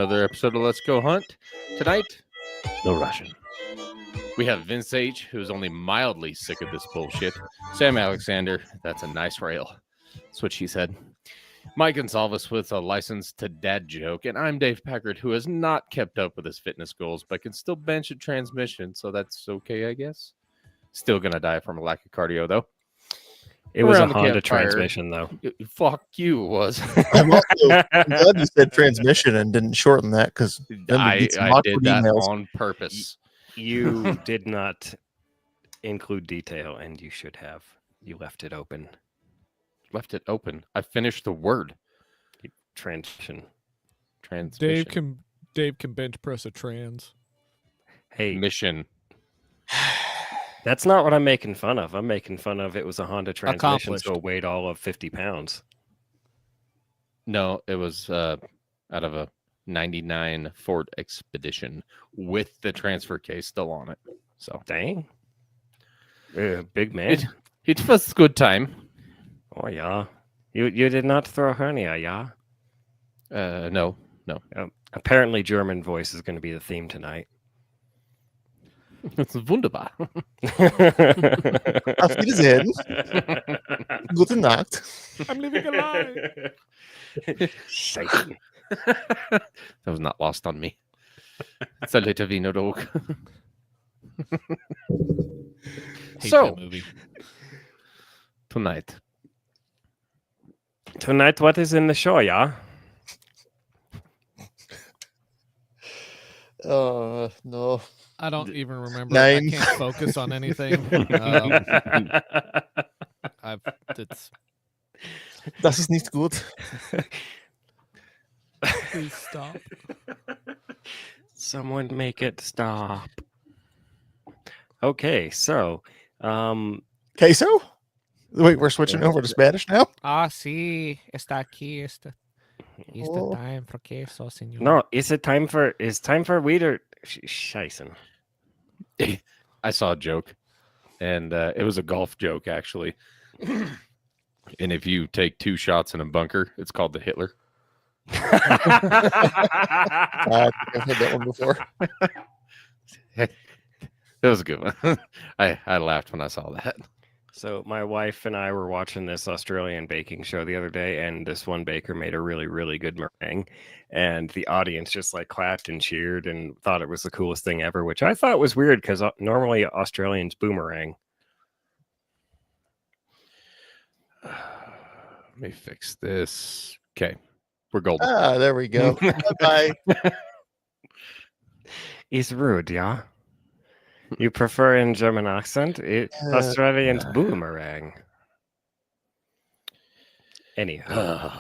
Another episode of Let's Go Hunt. Tonight, No Russian. we have Vince H., who's only mildly sick of this bullshit. Sam Alexander, that's a nice rail. That's what she said. Mike Gonsalves with a license to dad joke. And I'm Dave Packard, who has not kept up with his fitness goals, but can still bench a transmission, so that's okay, I guess. Still gonna die from a lack of cardio, though. It was a Around the Honda campfire. transmission, though. Fuck you, it was. I'm glad you said transmission and didn't shorten that because I did that on purpose. You did not include detail, and you should have. You left it open. Left it open. I finished the word. Transmission. Transmission. Dave can bench press a trans. Hey, Mission. that's not what I'm making fun of. I'm making fun of it was a Honda transmission, so Accomplished. it weighed all of 50 pounds. No, it was out of a 99 Ford Expedition with the transfer case still on it. So Dang. Big man. it was a good time. Oh, yeah. You did not throw a hernia, yeah? No. Apparently, German voice is going to be the theme tonight. It's wunderbar. Auf Wiedersehen. Gute Nacht. I'm living a lie. Satan. That was not lost on me. It's a little Wiener dog. Hate So, that movie. tonight. Tonight, what is in the show, yeah? No. I don't even remember. Nine. I can't focus on anything. It's Das ist nicht gut. please stop. Someone make it stop. Okay, so Queso? Wait, we're switching over to Spanish now? Sí, está aquí. It's Oh. the time for queso, señor. no, is time for wheat or Scheisen? I saw a joke, and it was a golf joke, actually. And if you take 2 shots in a bunker, it's called the Hitler. I think I've heard that one before. It was a good one. I laughed when I saw that. So my wife and I were watching this Australian baking show the other day, and this one baker made a really, really good meringue, and the audience just like clapped and cheered and thought it was the coolest thing ever, which I thought was weird because normally Australians boomerang. Let me fix this. Okay, we're golden. Ah, there we go. Bye. It's rude, yeah. You prefer in German accent? Australians boomerang. Anyhow,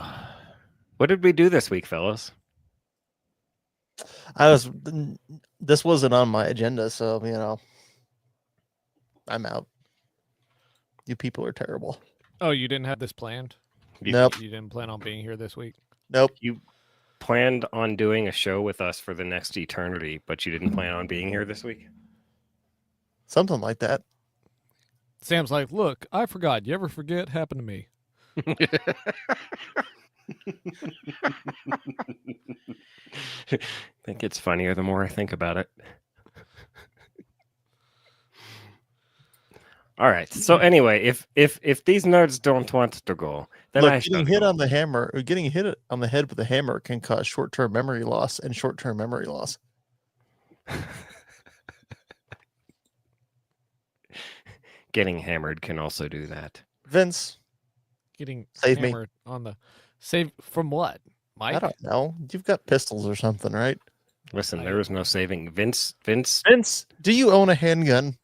what did we do this week, fellas? This wasn't on my agenda, so I'm out. You people are terrible. Oh, you didn't have this planned? Nope. You didn't plan on being here this week? Nope. You planned on doing a show with us for the next eternity, but you didn't plan on being here this week? Something like that. Sam's like, look, I forgot. You ever forget? Happened to me. I think it's funnier the more I think about it. All right. So anyway, if these nerds don't want to go, then Look, I getting hit on the hammer or getting hit on the head with a hammer can cause short-term memory loss and short-term memory loss. Getting hammered can also do that. Vince, Getting Save me. hammered on the save from what? Mike? I don't know. You've got pistols or something, right? Listen, there was no saving. Vince. Vince, do you own a handgun?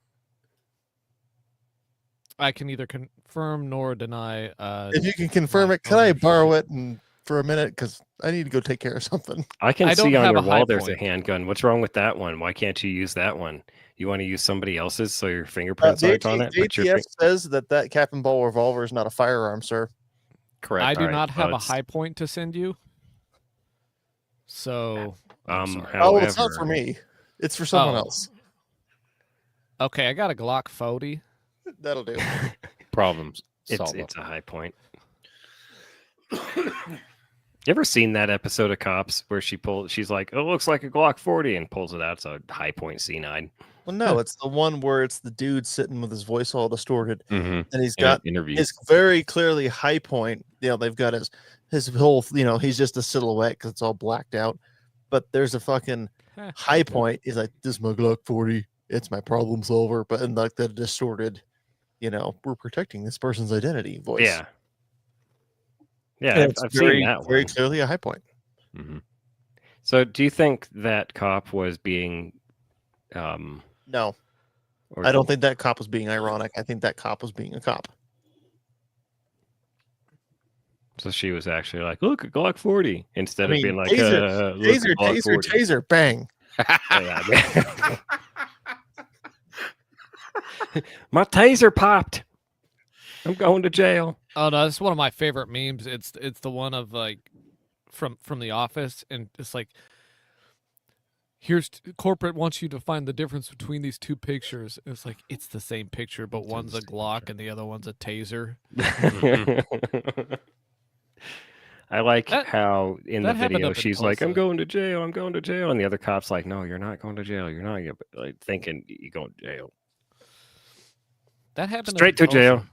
I can neither confirm nor deny. If you can confirm my it, can I ownership. borrow it for a minute? Because I need to go take care of something. I can I don't see on have your a high wall there's a point. handgun. What's wrong with that one? Why can't you use that one? You want to use somebody else's so your fingerprints aren't on it? The But your ATF says that cap and ball revolver is not a firearm, sir. correct. I do All right. not have Well, a high point to send you. So, I'm sorry. Oh, it's not however- for me. It's for someone Oh. else. Okay, I got a Glock 40. That'll do. Problems It's solved. it's a high point. You ever seen that episode of Cops where she's like, "Oh, it looks like a Glock 40," and pulls it out? It's a high point C9. Well, no, it's the one where it's the dude sitting with his voice all distorted, Mm-hmm. and he's got interview. his very clearly high point. They've got his whole, he's just a silhouette because it's all blacked out. But there's a fucking high point. He's like, "This is my Glock 40. It's my problem solver." But in like the distorted, we're protecting this person's identity voice. Yeah. Yeah, And I've it's very, seen that very one. clearly a high point. Mm-hmm. So, do you think that cop was being, No, or I don't think that cop was being ironic. I think that cop was being a cop. so she was actually like, "Look, a Glock 40," instead I mean, of being like, taser, "Look, a taser, Glock taser, 40." taser, bang. Yeah, my taser popped. I'm going to jail. Oh no, this is one of my favorite memes. It's the one of like from The Office, and it's like, corporate wants you to find the difference between these two pictures. It's like it's the same picture, but one's a Glock and the other one's a taser. I like That- how in the that happened video up in she's like, "I'm Tulsa. going to jail. I'm going to jail," and the other cop's like, "No, you're not going to jail. You're not like thinking you're going to jail. That happened up Straight in to jail." Tulsa.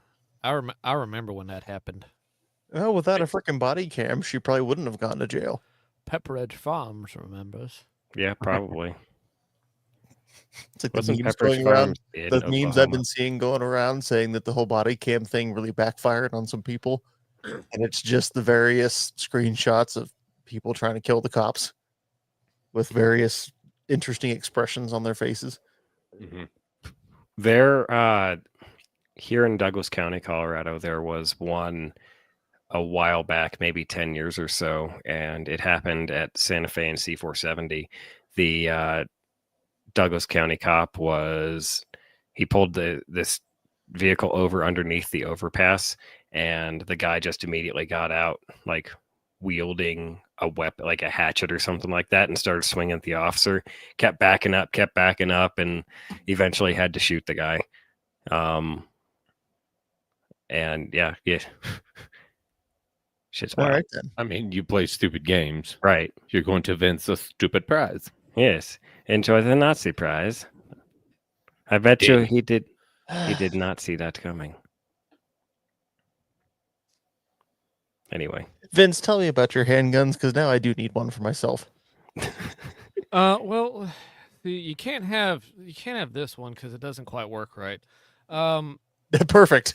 I remember when that happened. Well, without a freaking body cam, she probably wouldn't have gone to jail. Pepper Edge Farms remembers. Yeah, probably. It's like Wasn't the memes Pepper's going around. Farm in The memes I've Oklahoma? been seeing going around saying that the whole body cam thing really backfired on some people, and it's just the various screenshots of people trying to kill the cops with various interesting expressions on their faces. Mm-hmm. There, here in Douglas County, Colorado, there was one a while back, maybe 10 years or so, and it happened at Santa Fe and C470. The Douglas County cop he pulled this vehicle over underneath the overpass, and the guy just immediately got out, like wielding a weapon, like a hatchet or something like that, and started swinging at the officer. Kept backing up, and eventually had to shoot the guy. And yeah. Shit's All wild. right then. I mean, you play stupid games. Right. You're going to win a stupid prize. Yes. Enjoy the Nazi prize. I bet you he did not see that coming. Anyway. Vince, tell me about your handguns because now I do need one for myself. Well, you can't have this one because it doesn't quite work right. Perfect.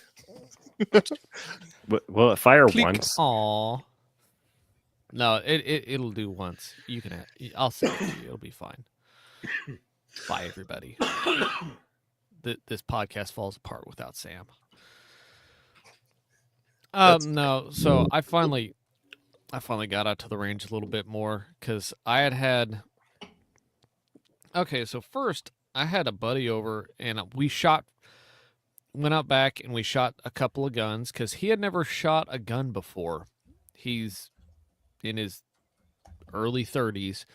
Will it fire Click. once? Aw. No, it'll do once. You can. I'll send it to you. It'll be fine. Bye, everybody. This podcast falls apart without Sam. No. So I finally got out to the range a little bit more because I had. Okay, so first I had a buddy over and went out back and we shot a couple of guns because he had never shot a gun before. He's in his early 30s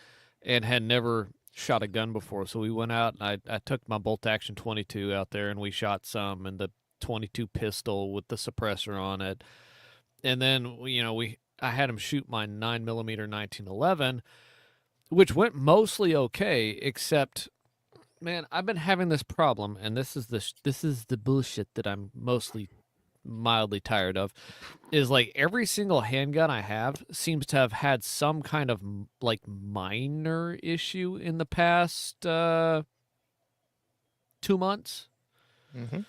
and had never shot a gun before. So we went out and I took my bolt action 22 out there and we shot some, and the 22 pistol with the suppressor on it. And then, I had him shoot my 9mm 1911, which went mostly okay, except, man, I've been having this problem, and this is the bullshit that I'm mildly tired of, is like every single handgun I have seems to have had some kind of like minor issue in the past 2 months. Mm-hmm.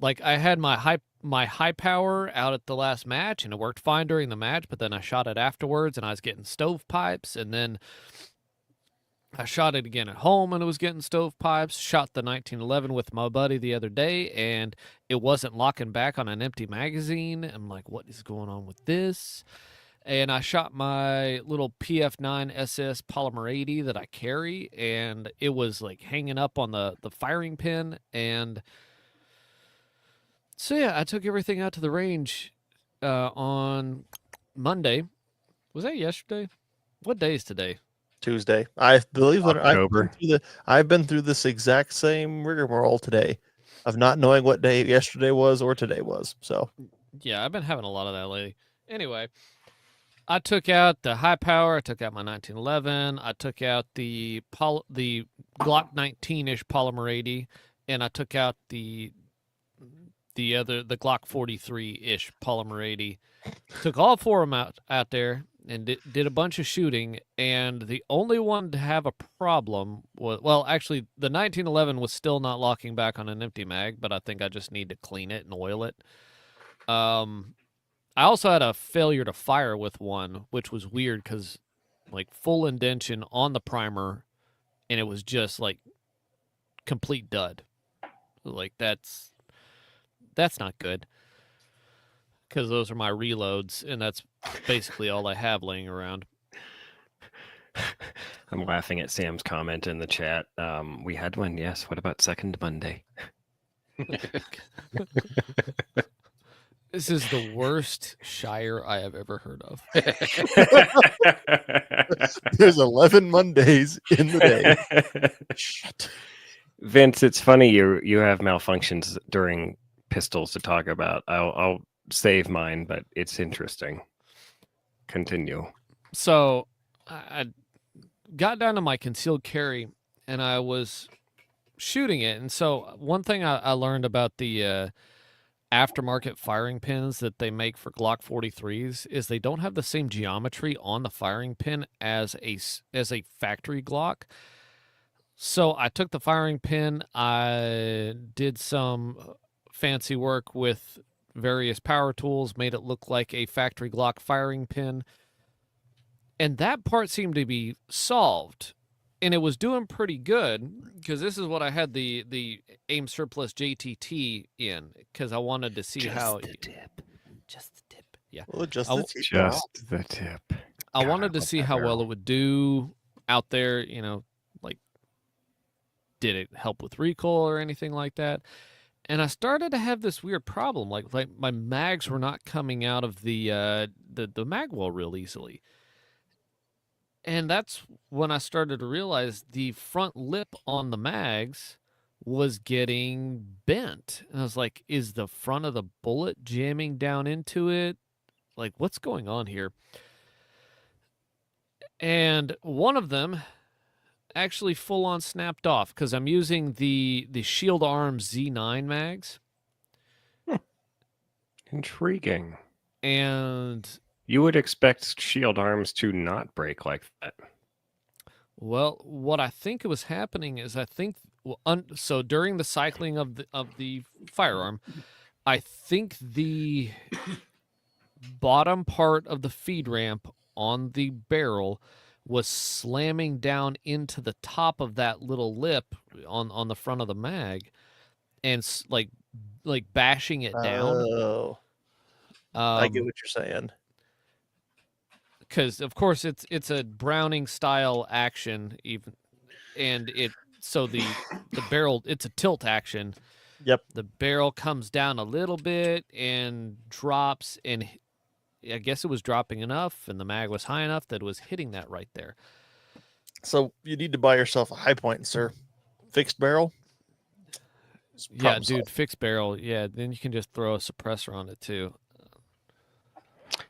Like I had my high power out at the last match, and it worked fine during the match, but then I shot it afterwards, and I was getting stovepipes, and then I shot it again at home and it was getting stovepipes. Shot the 1911 with my buddy the other day and it wasn't locking back on an empty magazine. I'm like, what is going on with this? And I shot my little PF9 SS Polymer 80 that I carry, and it was like hanging up on the firing pin. And so, yeah, I took everything out to the range on Monday. Was that yesterday? What day is today? Tuesday. I believe that October. I've been through this exact same rigmarole today of not knowing what day yesterday was or today was. So Yeah, I've been having a lot of that lately. Anyway, I took out the high power. I took out my 1911. I took out the Glock 19-ish polymer 80, and I took out the Glock 43-ish polymer 80. Took all four of them out there and did a bunch of shooting. And the only one to have a problem was, well, actually, the 1911 was still not locking back on an empty mag, but I think I just need to clean it and oil it. I also had a failure to fire with one, which was weird because, like, full indention on the primer, and it was just like complete dud. Like that's not good because those are my reloads, and that's basically all I have laying around. I'm laughing at Sam's comment in the chat. We had one, yes. What about Second Monday? This is the worst Shire I have ever heard of. There's 11 Mondays in the day. Shit. Vince, it's funny you have malfunctions during pistols to talk about. I'll save mine, but it's interesting. Continue. So I got down to my concealed carry, and I was shooting it. And so one thing I learned about the aftermarket firing pins that they make for Glock 43s is they don't have the same geometry on the firing pin as a factory Glock. So I took the firing pin, I did some fancy work with various power tools, made it look like a factory Glock firing pin, and that part seemed to be solved. And it was doing pretty good because this is what I had the AIM Surplus JTT in because I wanted to see how the tip. Just the tip. Yeah. Well, just I the w- tip. Just the tip. I God, wanted to love see that how well barrel. it would do out there, like did it help with recoil or anything like that? And I started to have this weird problem, like my mags were not coming out of the mag well real easily. And that's when I started to realize the front lip on the mags was getting bent. And I was like, is the front of the bullet jamming down into it? Like, what's going on here? And one of them actually full on snapped off because I'm using the Shield Arms Z9 mags. Intriguing. And You would expect shield arms to not break like that. well, what I think was happening is so during the cycling of the firearm, I think the bottom part of the feed ramp on the barrel was slamming down into the top of that little lip on the front of the mag, and like bashing it down. Oh, I get what you're saying. Because of course it's a Browning style action, even, and the barrel, it's a tilt action. Yep. The barrel comes down a little bit and drops, and I guess it was dropping enough, and the mag was high enough that it was hitting that right there. So you need to buy yourself a high point, sir. Fixed barrel. Yeah, dude, fixed barrel. Yeah, then you can just throw a suppressor on it too.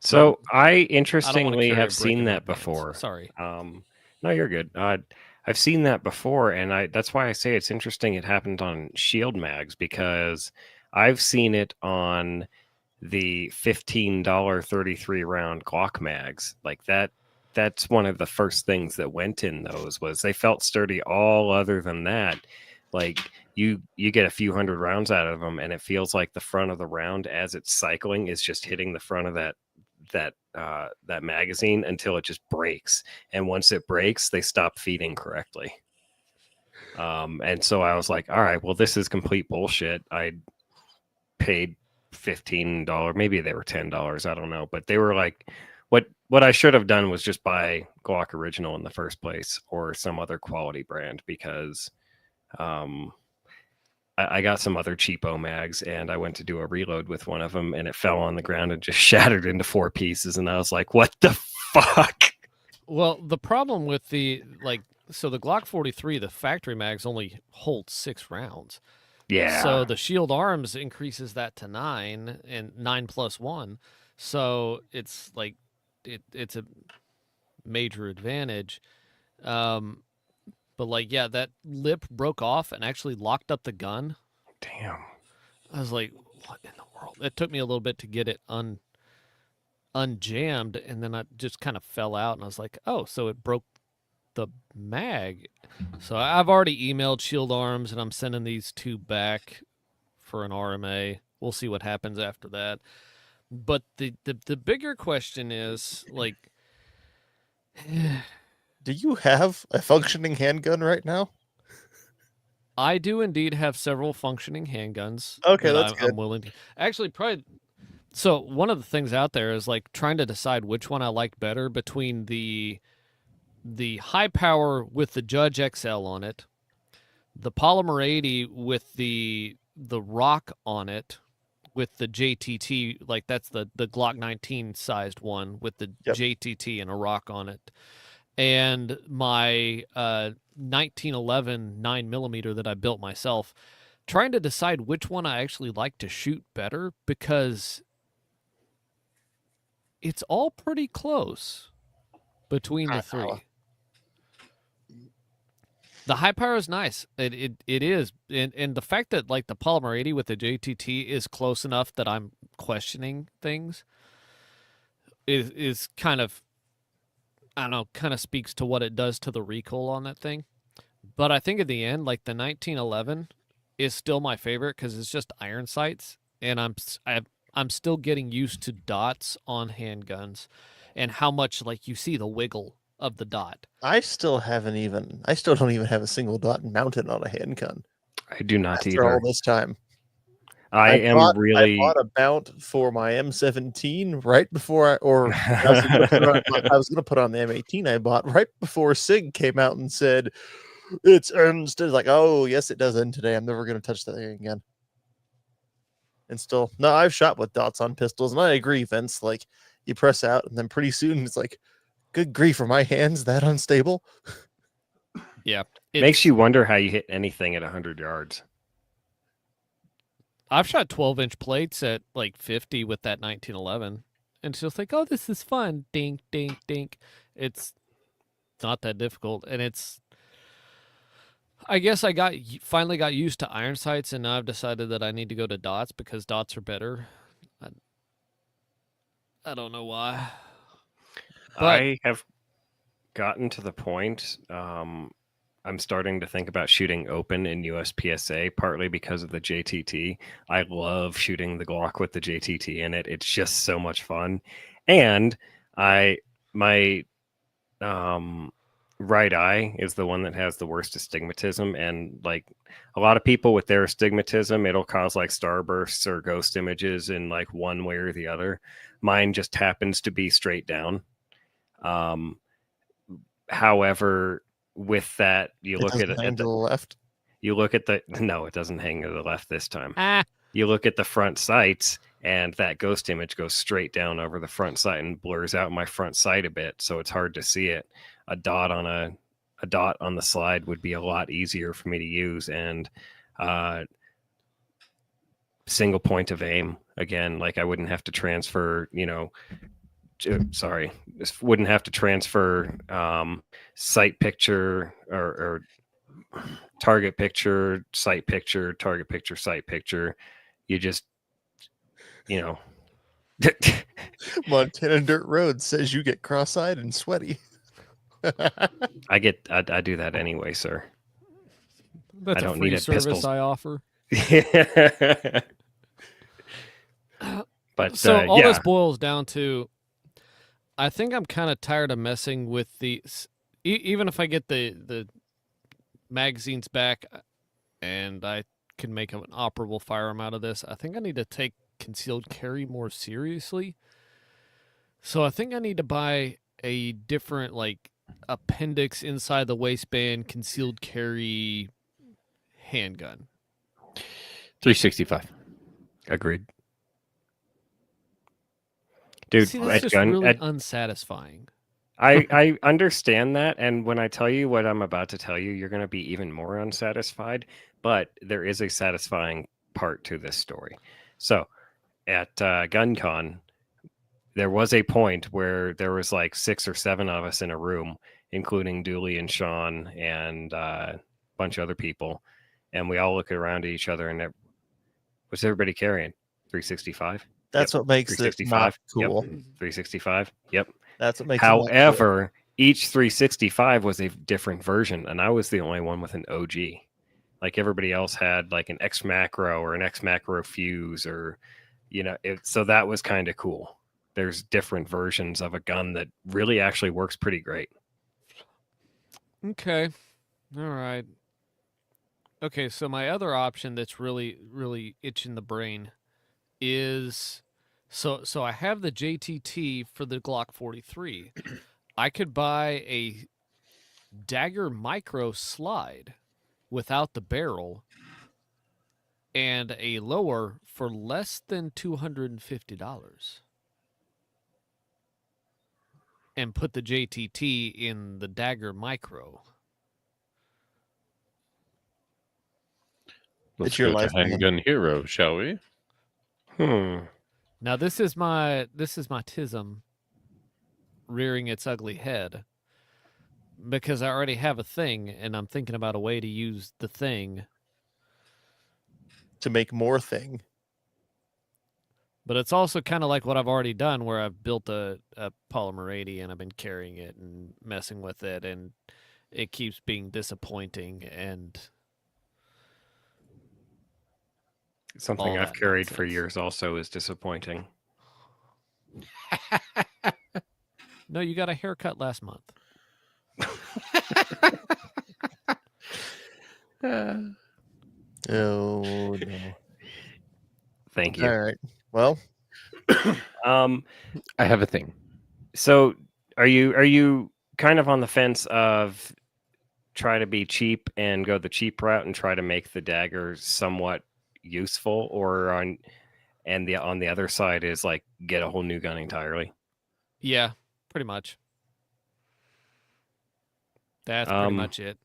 So I I don't wanna interestingly carry a have brick seen in my that pants. before. Sorry. No, you're good. I've seen that before, and that's why I say it's interesting it happened on shield mags, because I've seen it on the $15 33 round Glock mags. Like that's one of the first things that went in those was they felt sturdy. All other than that, like you get a few hundred rounds out of them, and it feels like the front of the round as it's cycling is just hitting the front of that magazine until it just breaks. And once it breaks, they stop feeding correctly. And so I was like, all right, well, this is complete bullshit. I paid $15, maybe they were $10, I don't know, but they were like, what I should have done was just buy Glock Original in the first place, or some other quality brand, because I got some other cheapo mags, and I went to do a reload with one of them, and it fell on the ground and just shattered into 4 pieces. And I was like, what the fuck? Well, the problem with the Glock 43, the factory mags only hold 6 rounds. Yeah. So the Shield Arms increases that to 9, and 9 plus 1. So it's like it's a major advantage. But like, yeah, that lip broke off and actually locked up the gun. Damn. I was like, what in the world? It took me a little bit to get it unjammed, and then I just kind of fell out, and I was like, oh, so it broke the mag. So I've already emailed Shield Arms, and I'm sending these 2 back for an RMA. We'll see what happens after that. But the bigger question is, like, Do you have a functioning handgun right now? I do indeed have several functioning handguns. Okay, that that's I'm good. willing to actually probably. So one of the things out there is like trying to decide which one I like better between the high power with the Judge XL on it, the Polymer 80 with the rock on it, with the JTT, like that's the Glock 19 sized one with the Yep. JTT and a rock on it, and my 1911 9mm that I built myself. Trying to decide which one I actually like to shoot better, because it's all pretty close between the three. The high power is nice. It is, and the fact that like the Polymer 80 with the JTT is close enough that I'm questioning things is kind of, I don't know, kind of speaks to what it does to the recoil on that thing. But I think at the end, like the 1911 is still my favorite because it's just iron sights, and I'm still getting used to dots on handguns, and how much like you see the wiggle of the dot. I still don't even have a single dot mounted on a handgun I do not after all either. this time. I bought a mount for my M17 right before I was going to put on the M18 I bought right before SIG came out and said it's ends. Like, oh yes, it does end today. I'm never going to touch that thing again. And still, no, I've shot with dots on pistols, and I agree, Vince. Like, you press out, and then pretty soon it's like, good grief, are my hands that unstable? Yeah, makes you wonder how you hit anything at 100 yards. I've shot 12-inch plates at like 50 with that 1911, and it's just like, oh, this is fun. Dink, dink, dink. It's not that difficult, and it's. I guess I finally got used to iron sights, and now I've decided that I need to go to dots because dots are better. I don't know why. But I have gotten to the point. I'm starting to think about shooting open in USPSA, partly because of the JTT. I love shooting the Glock with the JTT in it. It's just so much fun. And my right eye is the one that has the worst astigmatism, and like a lot of people with their astigmatism, it'll cause like starbursts or ghost images in like one way or the other. Mine just happens to be straight down. However, with that, you look at it to the left. You look at no, it doesn't hang to the left this time. Ah. You look at the front sights, and that ghost image goes straight down over the front sight and blurs out my front sight a bit, so it's hard to see it. A dot on the slide would be a lot easier for me to use, and single point of aim again. Like I wouldn't have to transfer, wouldn't have to transfer sight picture or target picture, sight picture, target picture, sight picture. You just, Montana Dirt Road says you get cross-eyed and sweaty. I do that anyway, sir. That's I don't a free need a service pistol. I offer. But so all this boils down to, I think I'm kind of tired of messing with the, even if I get the magazines back and I can make an operable firearm out of this, I think I need to take concealed carry more seriously. So I think I need to buy a different like appendix inside the waistband concealed carry handgun. 365. Agreed. Dude, see, that's just really unsatisfying. I understand that, and when I tell you what I'm about to tell you, you're going to be even more unsatisfied, but there is a satisfying part to this story. So, at GunCon, there was a point where there was like 6 or 7 of us in a room, including Dooley and Sean and a bunch of other people, and we all looked around at each other, and what's everybody carrying? 365. That's what makes it not 365. cool. Yep. 365. Yep. That's what makes it not cool. However, each 365 was a different version, and I was the only one with an OG. Like everybody else had like an X macro or an X macro fuse, or so that was kind of cool. There's different versions of a gun that really actually works pretty great. Okay. All right. Okay, so my other option that's really, really itching the brain is so I have the JTT for the Glock 43. I could buy a Dagger Micro slide without the barrel and a lower for less than $250 and put the JTT in the Dagger Micro. Let's It's your go to lifespan. Handgun Hero, shall we? Now this is my TISM rearing its ugly head because I already have a thing and I'm thinking about a way to use the thing To make more thing. But it's also kind of like what I've already done where I've built a Polymer 80 and I've been carrying it and messing with it and it keeps being disappointing and Something all I've that carried for nonsense. years also is disappointing. No, you got a haircut last month. Oh no. Thank you. All right. Well, I have a thing. So are you kind of on the fence of try to be cheap and go the cheap route and try to make the dagger somewhat useful, or on the other side is like get a whole new gun entirely? Yeah, pretty much. That's pretty much it.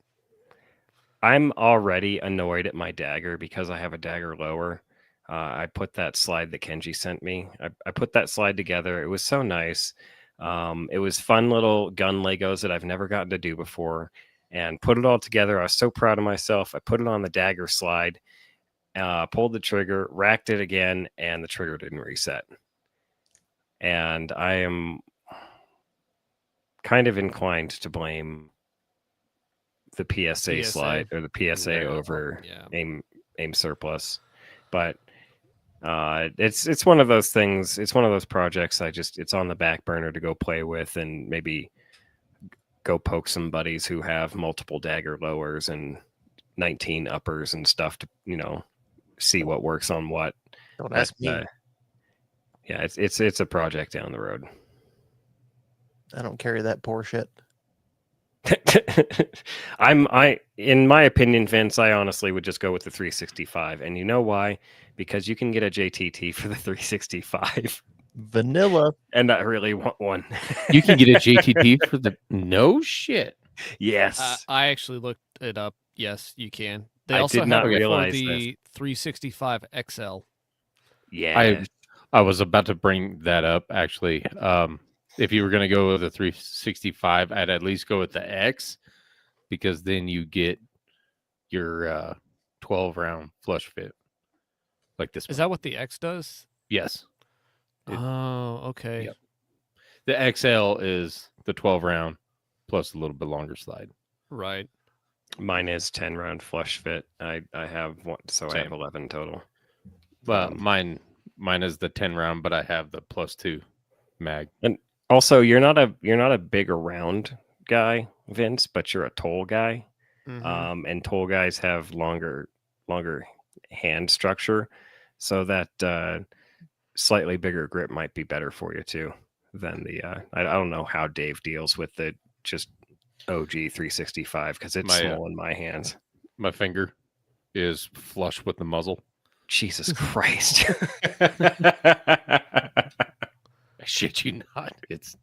I'm already annoyed at my dagger because I have a dagger lower. I put that slide that Kenji sent me. I put that slide together. It was so nice. It was fun little gun Legos that I've never gotten to do before, and put it all together. I was so proud of myself. I put it on the dagger slide, pulled the trigger, racked it again, and the trigger didn't reset. And I am kind of inclined to blame the PSA slide or the PSA over aim surplus, but it's one of those things. It's one of those projects it's on the back burner to go play with and maybe go poke some buddies who have multiple dagger lowers and 19 uppers and stuff to see what works on what. don't ask me. Yeah, it's a project down the road. I don't carry that poor shit. In my opinion, Vince, I honestly would just go with the 365, and you know why? Because you can get a JTT for the 365. Vanilla. And I really want one. You can get a JTT for the no shit. Yes, I actually looked it up. Yes, you can. They I also did not have it for realize the 365 XL. Yeah, I was about to bring that up actually. If you were going to go with the 365, I'd at least go with the X, because then you get your 12 round flush fit like this. Is that what the X does? Yes. Oh, okay. Yep. The XL is the 12 round plus a little bit longer slide. Right. mine is 10 round flush fit. I have one, so I have Same. 11 total. Well, mine is the 10 round, but I have the +2 mag. And also, you're not a big around guy, Vince, but you're a toll guy. Mhm. And toll guys have longer hand structure, so that slightly bigger grip might be better for you too than the. I don't know how Dave deals with the just OG 365 because it's small in my hands. My finger is flush with the muzzle. Jesus Christ! I shit you not. It's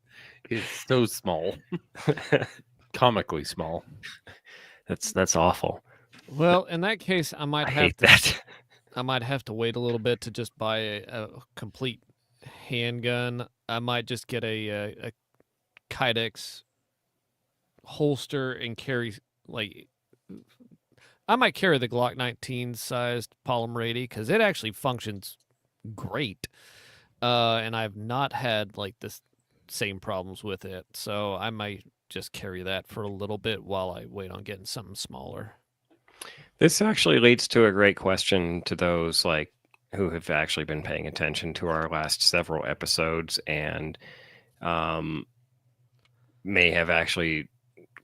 so small, comically small. That's awful. Well, in that case, I might I have hate to. that. I might have to wait a little bit to just buy a complete handgun. I might just get a Kydex holster and carry like I might carry the Glock 19 sized polymer 80 because it actually functions great, and I've not had like this same problems with it. So I might just carry that for a little bit while I wait on getting something smaller. This actually leads to a great question to those like who have actually been paying attention to our last several episodes and may have actually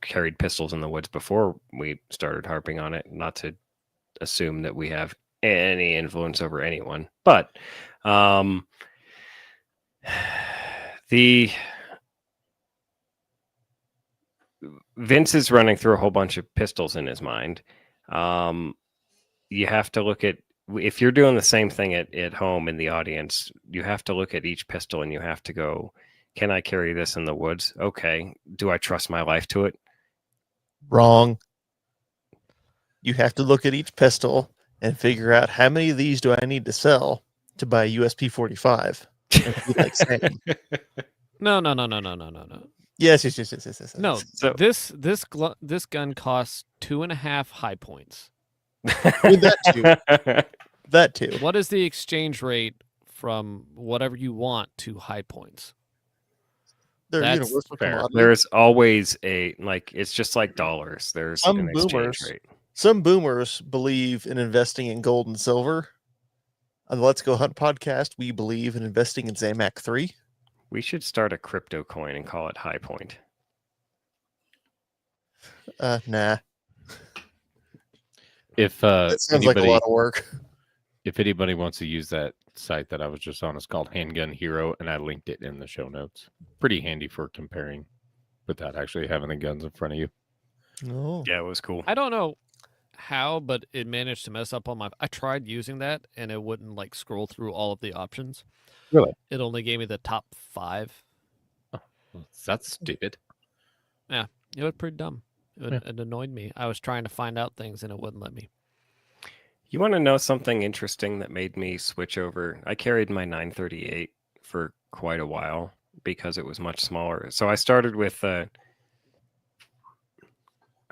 carried pistols in the woods before we started harping on it. Not to assume that we have any influence over anyone, but the Vince is running through a whole bunch of pistols in his mind. You have to look at, if you're doing the same thing at home in the audience, you have to look at each pistol and you have to go, can I carry this in the woods? Okay. Do I trust my life to it? Wrong. You have to look at each pistol and figure out how many of these do I need to sell to buy a USP 45. And be like Sam. No. Yes. No, So- this gun costs 2.5 high points. I mean, that too. What is the exchange rate from whatever you want to high points? They're That's universal fair. commodity. There's always it's just like dollars. There's Some an exchange boomers- rate. Some boomers believe in investing in gold and silver. On the Let's Go Hunt podcast, we believe in investing in Zamac 3. We should start a crypto coin and call it High Point. Nah. If That sounds like a anybody lot of work. if anybody wants to use that site that I was just on, it's called Handgun Hero, and I linked it in the show notes. Pretty handy for comparing without actually having the guns in front of you. No. Yeah, it was cool. I don't know how, but it managed to mess up on my. I tried using that, and it wouldn't like scroll through all of the options. Really? It only gave me the top 5. That's stupid. It was pretty dumb. It, Yeah. it annoyed me. I was trying to find out things, and it wouldn't let me. You want to know something interesting that made me switch over? I carried my 938 for quite a while because it was much smaller. So I started with I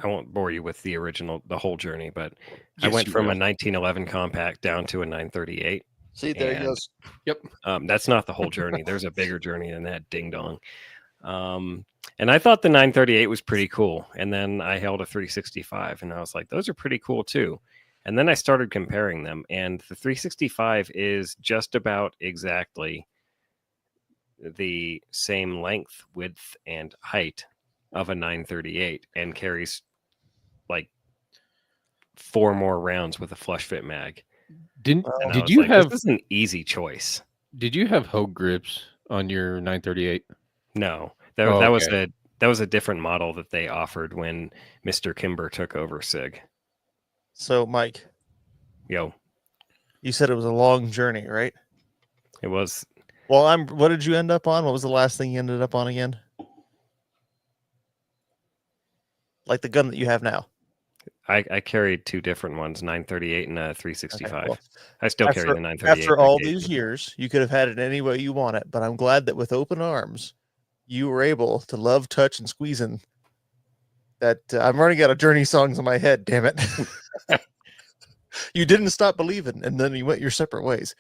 won't bore you with the whole journey, but I Yes, went you from a will. 1911 compact down to a 938. See, there he And- goes. That's not the whole journey. There's a bigger journey than that, ding dong. And I thought the 938 was pretty cool. And then I held a 365 and I was like, those are pretty cool too. And then I started comparing them, and the 365 is just about exactly the same length, width, and height of a 938 and carries like 4 more rounds with a flush fit mag. Didn't Well, And I did was you like, have this is an easy choice? did you have Hogue grips on your 938? No, that Oh, that was a different model that they offered when Mr. Kimber took over SIG. So, Mike, Yo, you said it was a long journey, right? it was Well, what did you end up on? What was the last thing you ended up on again? Like the gun that you have now. I carried 2 different ones, 938 and a 365. Okay, well, I still carry the 938. after all Brigade. these years, you could have had it any way you want it, but I'm glad that with open arms, you were able to love, touch, and squeezing. That I'm running out of Journey songs in my head. Damn it! You didn't stop believing, and then you went your separate ways.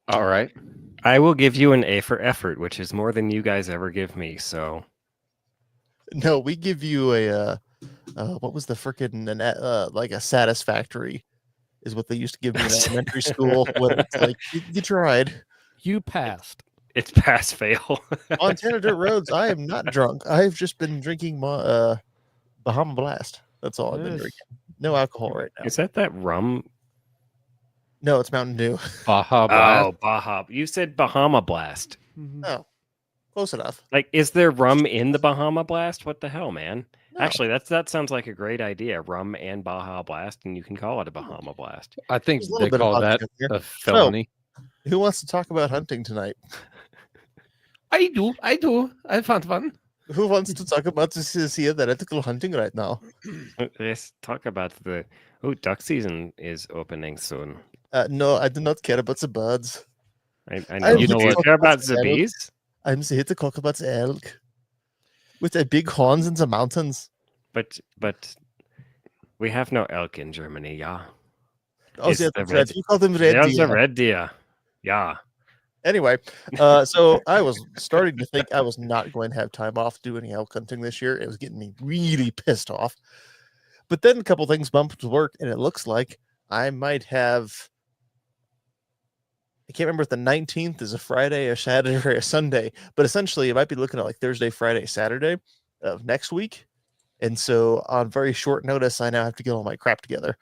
All right. I will give you an A for effort, which is more than you guys ever give me. So No, we give you a what was the freaking like a satisfactory is what they used to give me in elementary school. When it's like you tried. You passed. it's pass fail. Montana Dirt Roads. I am not drunk. I've just been drinking Bahama Blast. That's all I've been Yes. drinking. No alcohol right now. Is that rum? No, it's Mountain Dew. Baja Blast. Oh, Baja. You said Bahama Blast. No, close enough. Like, is there rum in the Bahama Blast? What the hell, man? No. Actually, that sounds like a great idea. Rum and Baja Blast, and you can call it a Bahama Blast. I think There's a little they bit of call that vodka in there. a felony. Who wants to talk about hunting tonight? I do. I found fun. Who wants to talk about this theoretical hunting right now? Let's talk about duck season is opening soon. No, I do not care about the birds. I know. You know Do you what? care about the Elk. bees? I'm here to talk about the elk with the big horns in the mountains. But we have no elk in Germany, yeah. Oh, It's yeah, the that's right. red- You call them red There's deer. a red deer. Yeah. Anyway, so I was starting to think I was not going to have time off to do any elk hunting this year. It was getting me really pissed off. But then a couple things bumped to work, and it looks like I might have. I can't remember if the 19th is a Friday, a Saturday, or a Sunday, but essentially it might be looking at like Thursday, Friday, Saturday of next week. And so on very short notice, I now have to get all my crap together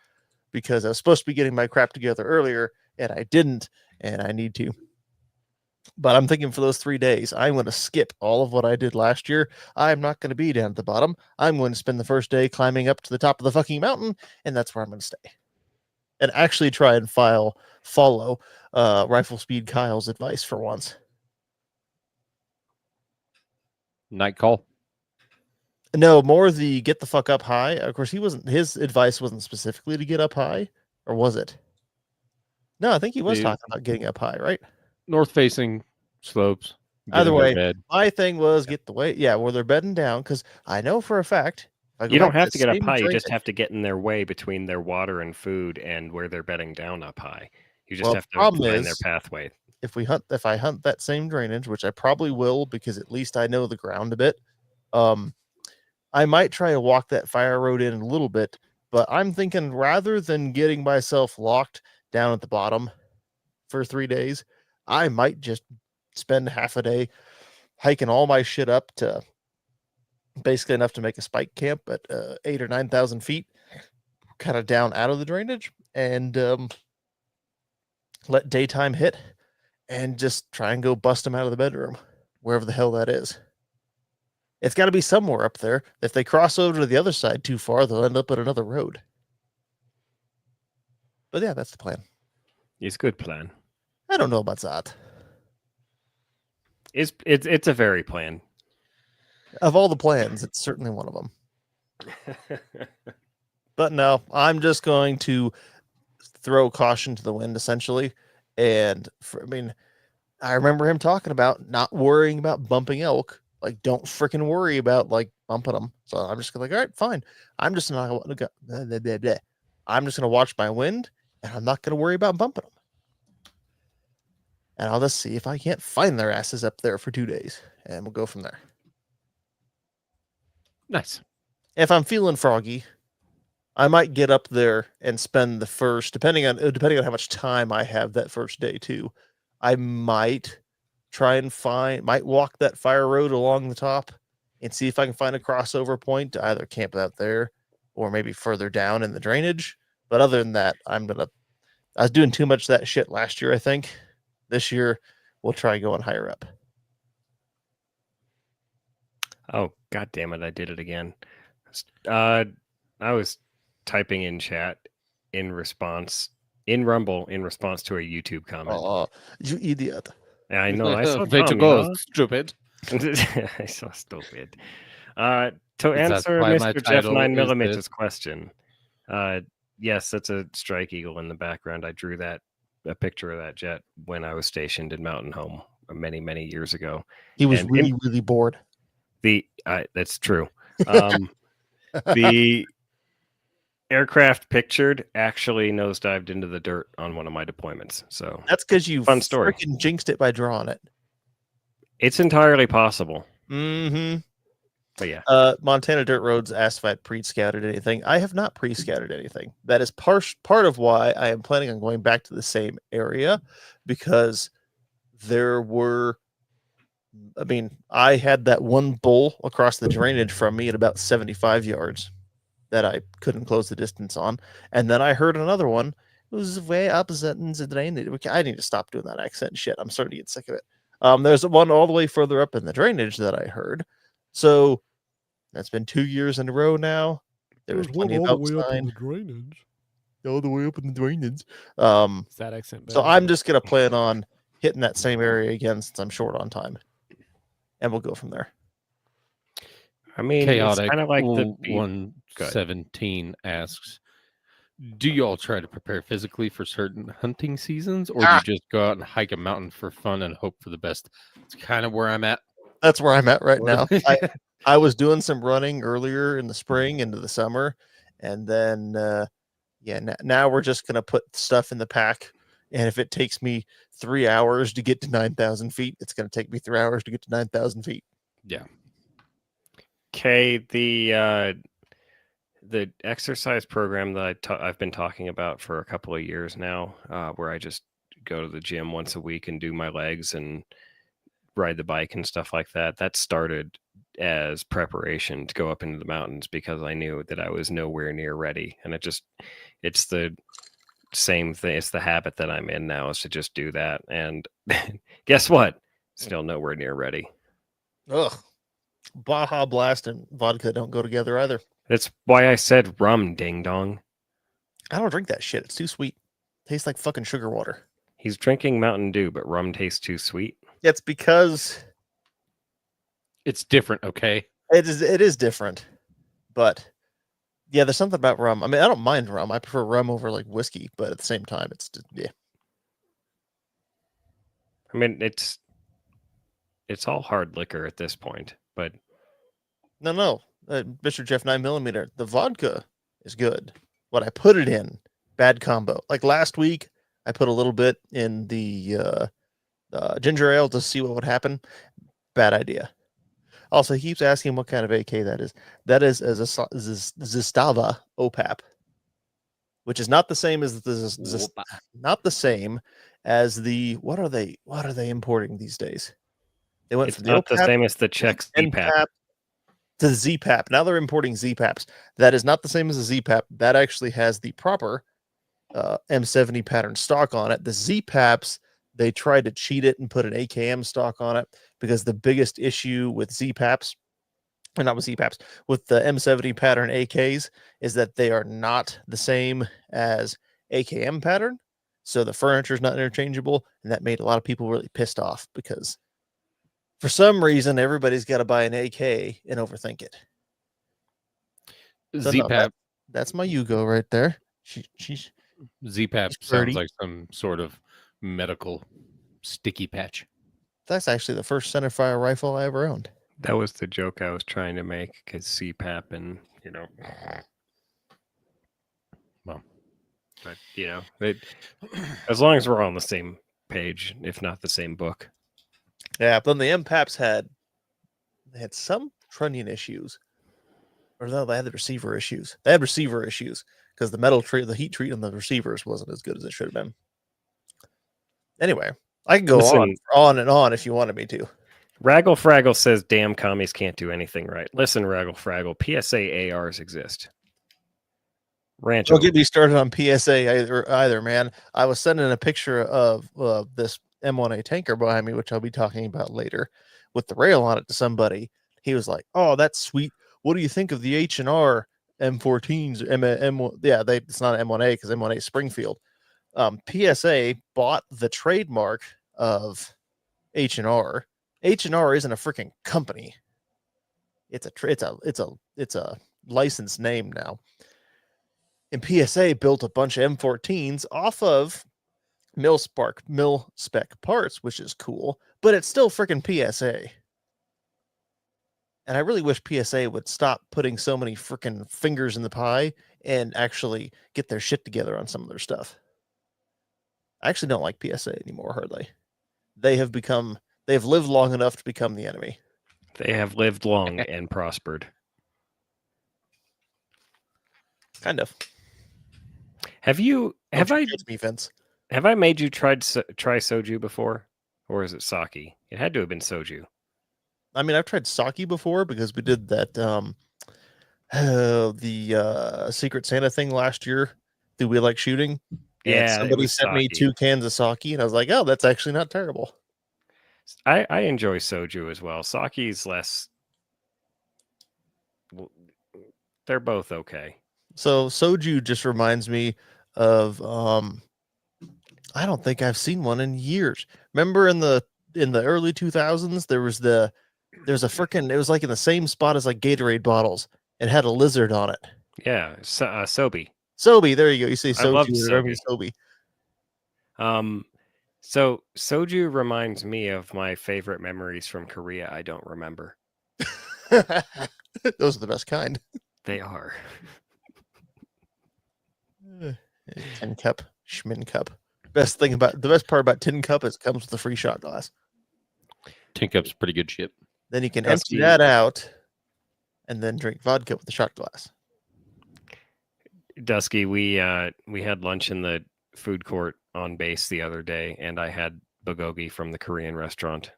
because I was supposed to be getting my crap together earlier and I didn't, and I need to. But I'm thinking for those 3 days, I'm going to skip all of what I did last year. I'm not going to be down at the bottom. I'm going to spend the first day climbing up to the top of the fucking mountain, and that's where I'm going to stay. And actually try and follow Rifle Speed Kyle's advice for once. Night call. No, more the get the fuck up high. Of course, his advice wasn't specifically to get up high, or was it? No, I think he was The- talking about getting up high, right? North facing slopes. Get Either in their way, bed. my thing was get the way, where they're bedding down, because I know for a fact if I go You don't back have the to get up same high. You just drainage- have to get in their way between their water and food and where they're bedding down up high. You just Well, have to problem find their is- pathway. if I hunt that same drainage, which I probably will because at least I know the ground a bit, I might try to walk that fire road in a little bit, but I'm thinking rather than getting myself locked down at the bottom for 3 days, I might just spend half a day hiking all my shit up to basically enough to make a spike camp at 8 or 9,000 feet, kind of down out of the drainage, and let daytime hit and just try and go bust them out of the bedroom, wherever the hell that is. It's got to be somewhere up there. If they cross over to the other side too far, they'll end up at another road. But yeah, that's the plan. It's a good plan. I don't know about that. It's a very plan. Of all the plans, it's certainly one of them. But no, I'm just going to throw caution to the wind, essentially. And I remember him talking about not worrying about bumping elk. Like, don't freaking worry about like bumping them. So I'm just gonna all right, fine. I'm just not gonna go. Blah, blah, blah. I'm just gonna watch my wind, and I'm not gonna worry about bumping them. And I'll just see if I can't find their asses up there for 2 days, and we'll go from there. Nice. If I'm feeling froggy, I might get up there and spend the first, depending on how much time I have that first day too. I might try and might walk that fire road along the top and see if I can find a crossover point to either camp out there or maybe further down in the drainage. But other than that, I was doing too much of that shit last year, I think. This year, we'll try going higher up. Oh, god damn it, I did it again. I was typing in chat in Rumble in response to a YouTube comment. Oh, you idiot. Yeah, I know. I saw Way to dumb, go, you know? stupid. I so stupid. To That's answer why my Mr. Jeff title 9 is mm's question, yes, that's a strike eagle in the background. I drew a picture of that jet when I was stationed in Mountain Home many, many years ago. He was And really, really bored. That's true. The aircraft pictured actually nosedived into the dirt on one of my deployments. So That's because you Fun story. freaking jinxed it by drawing it. it's entirely possible. Mm-hmm. But yeah, Montana Dirt Roads asked if I had pre-scouted anything. I have not pre-scouted anything. That is part of why I am planning on going back to the same area, because I had that one bull across the drainage from me at about 75 yards that I couldn't close the distance on. And then I heard another one. It was way opposite in the drainage. I need to stop doing that accent shit. I'm starting to get sick of it. There's one all the way further up in the drainage that I heard. So that's been 2 years in a row now. There's plenty of outside, drainage. all the way up in the drainage. Is that accent better? So I'm just gonna plan on hitting that same area again since I'm short on time, and we'll go from there. I mean, Chaotic it's kind of like the beat. 117 asks, Do you all try to prepare physically for certain hunting seasons, or do you just go out and hike a mountain for fun and hope for the best? It's kind of where I'm at. That's where I'm at right now. Yeah. I was doing some running earlier in the spring into the summer, and then now we're just gonna put stuff in the pack. And if it takes me 3 hours to get to 9,000 feet, it's gonna take me 3 hours to get to 9,000 feet. Yeah. Okay, the exercise program that I've been talking about for a couple of years now, where I just go to the gym once a week and do my legs and ride the bike and stuff like that. That started as preparation to go up into the mountains because I knew that I was nowhere near ready. And it's the same thing. It's the habit that I'm in now, is to just do that. And guess what? Still nowhere near ready. Ugh. Baja Blast and vodka don't go together either. That's why I said rum, ding dong. I don't drink that shit. It's too sweet. Tastes like fucking sugar water. He's drinking Mountain Dew, but rum tastes too sweet. It's because It's different, okay? it is different. But yeah, there's something about rum. I mean, I don't mind rum. I prefer rum over like whiskey, but at the same time, it's just, yeah. I mean, it's all hard liquor at this point, but No. Mr. Jeff 9mm, the vodka is good. What I put it in, bad combo. Like last week, I put a little bit in the ginger ale to see what would happen. Bad idea. Also, he keeps asking what kind of AK that is. That is a Zastava OPAP, which is not the same as not the same as the what are they importing these days? They went it's from the not the OPAP same as the Czech CPAP. to the ZPAP. Now they're importing ZPAPs. That is not the same as a ZPAP. That actually has the proper M70 pattern stock on it. The ZPAPs, they tried to cheat it and put an AKM stock on it because the biggest issue with ZPAPs, or not with ZPAPs, with the M70 pattern AKs is that they are not the same as AKM pattern. So the furniture is not interchangeable, and that made a lot of people really pissed off because for some reason everybody's got to buy an AK and overthink it. So no, ZPAP. that's my Yugo right there. She's ZPAP It's sounds pretty. like some sort of medical sticky patch. That's actually the first centerfire rifle I ever owned. That was the joke I was trying to make, because CPAP and, Well, but, as long as we're all on the same page, if not the same book. Yeah, but then the MPAPs had some trunnion issues. Or no, they had the receiver issues. They had receiver issues because the heat treat on the receivers wasn't as good as it should have been. Anyway, I can go on and on if you wanted me to. Raggle Fraggle says, damn, commies can't do anything right. Listen, Raggle Fraggle, PSA ARs exist. Rancho. Don't get me started on PSA either, man. I was sending a picture of this M1A tanker behind me, which I'll be talking about later, with the rail on it to somebody. He was like, "Oh, that's sweet. What do you think of the H&R M14s? It's not M1A because M1A is Springfield. PSA bought the trademark of H&R. H&R isn't a freaking company. It's a licensed name now. And PSA built a bunch of M14s off of mil spec parts, which is cool, but it's still freaking PSA. And I really wish PSA would stop putting so many freaking fingers in the pie and actually get their shit together on some of their stuff. I actually don't like PSA anymore, hardly. They have lived long enough to become the enemy. They have lived long and prospered. Kind of. Have I made you try soju before? Or is it sake? It had to have been soju. I mean, I've tried sake before because we did that the Secret Santa thing last year. Do we like shooting? Yeah, somebody sent me 2 cans of sake, and I was like, "Oh, that's actually not terrible." I enjoy soju as well. Sake's less. They're both okay. So soju just reminds me of I don't think I've seen one in years. Remember in the early 2000s, there's a freaking, it was like in the same spot as like Gatorade bottles. It had a lizard on it. Yeah, Sobe. Sobe. There you go. You say I love soju. It reminds me Sobe. So soju reminds me of my favorite memories from Korea. I don't remember. Sobe. Those are the best kind. They are. Tin cup, Schmin cup. The best part about tin cup is it comes with a free shot glass. Tin Cup's pretty good shit. Then you can Dusty. empty that out, and then drink vodka with the shot glass. Dusky, we had lunch in the food court on base the other day, and I had bulgogi from the Korean restaurant.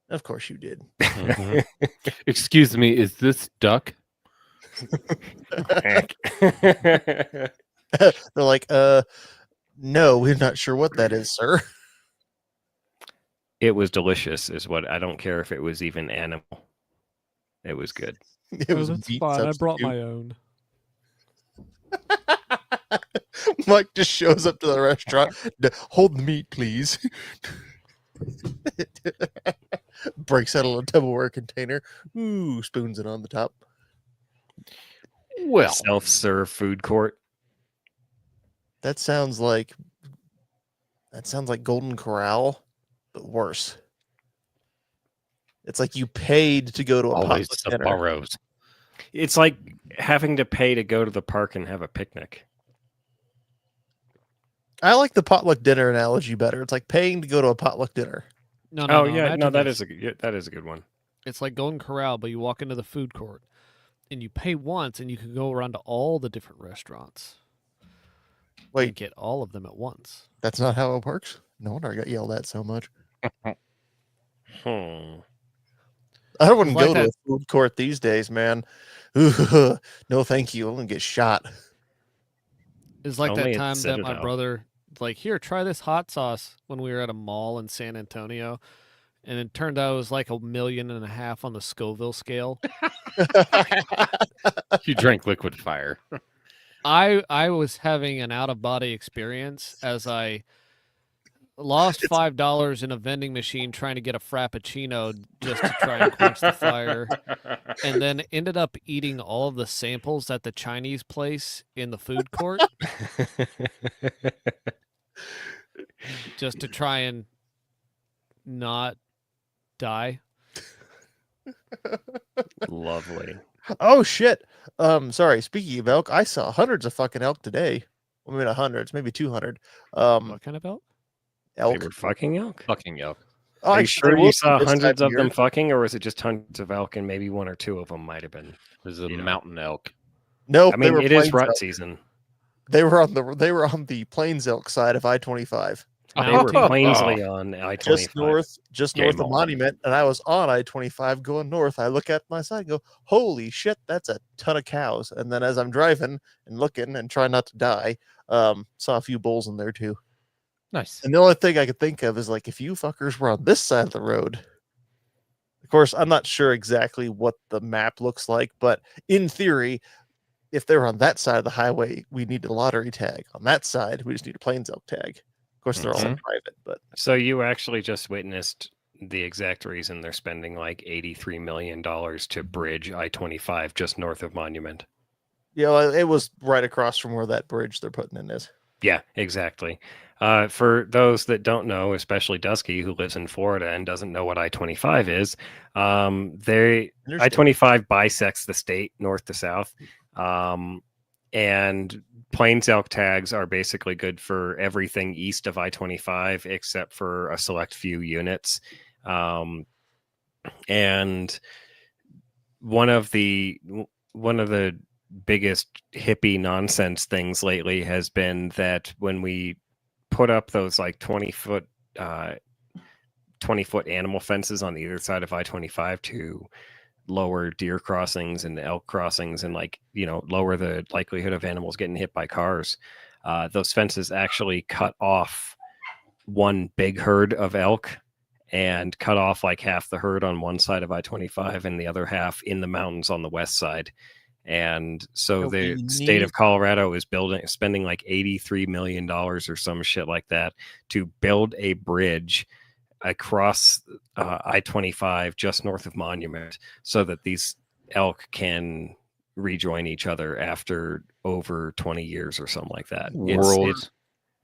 Of course you did. Excuse me, is this duck? They're like, no, we're not sure what that is, sir. It was delicious, is what. I don't care if it was even animal. It was good. It was that's meat fine. I brought substitute. my own. Mike just shows up to the restaurant. Hold the meat, please. Breaks out a little Tupperware container. Ooh, spoons it on the top. Well, Self-serve food court. That sounds like Golden Corral, but worse. It's like you paid to go to a always potluck the dinner. burrows. It's like having to pay to go to the park and have a picnic. I like the potluck dinner analogy better. It's like paying to go to a potluck dinner. No, Oh no, yeah, no, imagine that this. is a good one. It's like Golden Corral, but you walk into the food court and you pay once and you can go around to all the different restaurants. Wait. And get all of them at once. That's not how it works. No wonder I got yelled at so much. I don't want to It's like go to that- a food court these days, man. No, thank you. I'm gonna get shot. It's like Only that at time that my Citadel. brother, like, here, try this hot sauce when we were at a mall in San Antonio. And it turned out it was like 1.5 million on the Scoville scale. You drank liquid fire. I was having an out of body experience as I lost $5 in a vending machine trying to get a frappuccino just to try and quench the fire, and then ended up eating all of the samples at the Chinese place in the food court just to try and not die. Lovely. Oh shit. Sorry. Speaking of elk, I saw hundreds of fucking elk today. Well, maybe not hundreds, maybe 200. What kind of elk? They Elk. were fucking elk. Fucking elk. Oh, Are you actually, sure they you will saw be this hundreds time of them year. fucking, or was it just hundreds of elk and maybe one or two of them might have been? It was a You know. mountain elk. No, I mean, they were it is plains rut elk. season. They were on the Plains Elk side of I-25. They were Mountain- Plainsley on I-25. Just Game north of on. Monument, and I was on I-25 going north. I look at my side and go, holy shit, that's a ton of cows. And then as I'm driving and looking and trying not to die, saw a few bulls in there too. Nice. And the only thing I could think of is like, if you fuckers were on this side of the road, of course, I'm not sure exactly what the map looks like, but in theory, if they're on that side of the highway, we need a lottery tag. On that side, we just need a Plains Elk tag. Of course, they're all Mhm. private, but So you actually just witnessed the exact reason they're spending like $83 million to bridge I-25 just north of Monument. yeah, well, it was right across from where that bridge they're putting in is. Yeah, exactly. For those that don't know, especially Dusky, who lives in Florida and doesn't know what I-25 is, Interstate. I-25 bisects the state north to south, and Plains elk tags are basically good for everything east of I-25 except for a select few units. And one of the biggest hippie nonsense things lately has been that when we put up those like 20-foot animal fences on either side of I-25 to lower deer crossings and elk crossings and lower the likelihood of animals getting hit by cars, those fences actually cut off one big herd of elk and cut off like half the herd on one side of I-25 and the other half in the mountains on the west side. And so the state of Colorado is spending like $83 million or some shit like that to build a bridge across I-25 just north of Monument so that these elk can rejoin each other after over 20 years or something like that. World's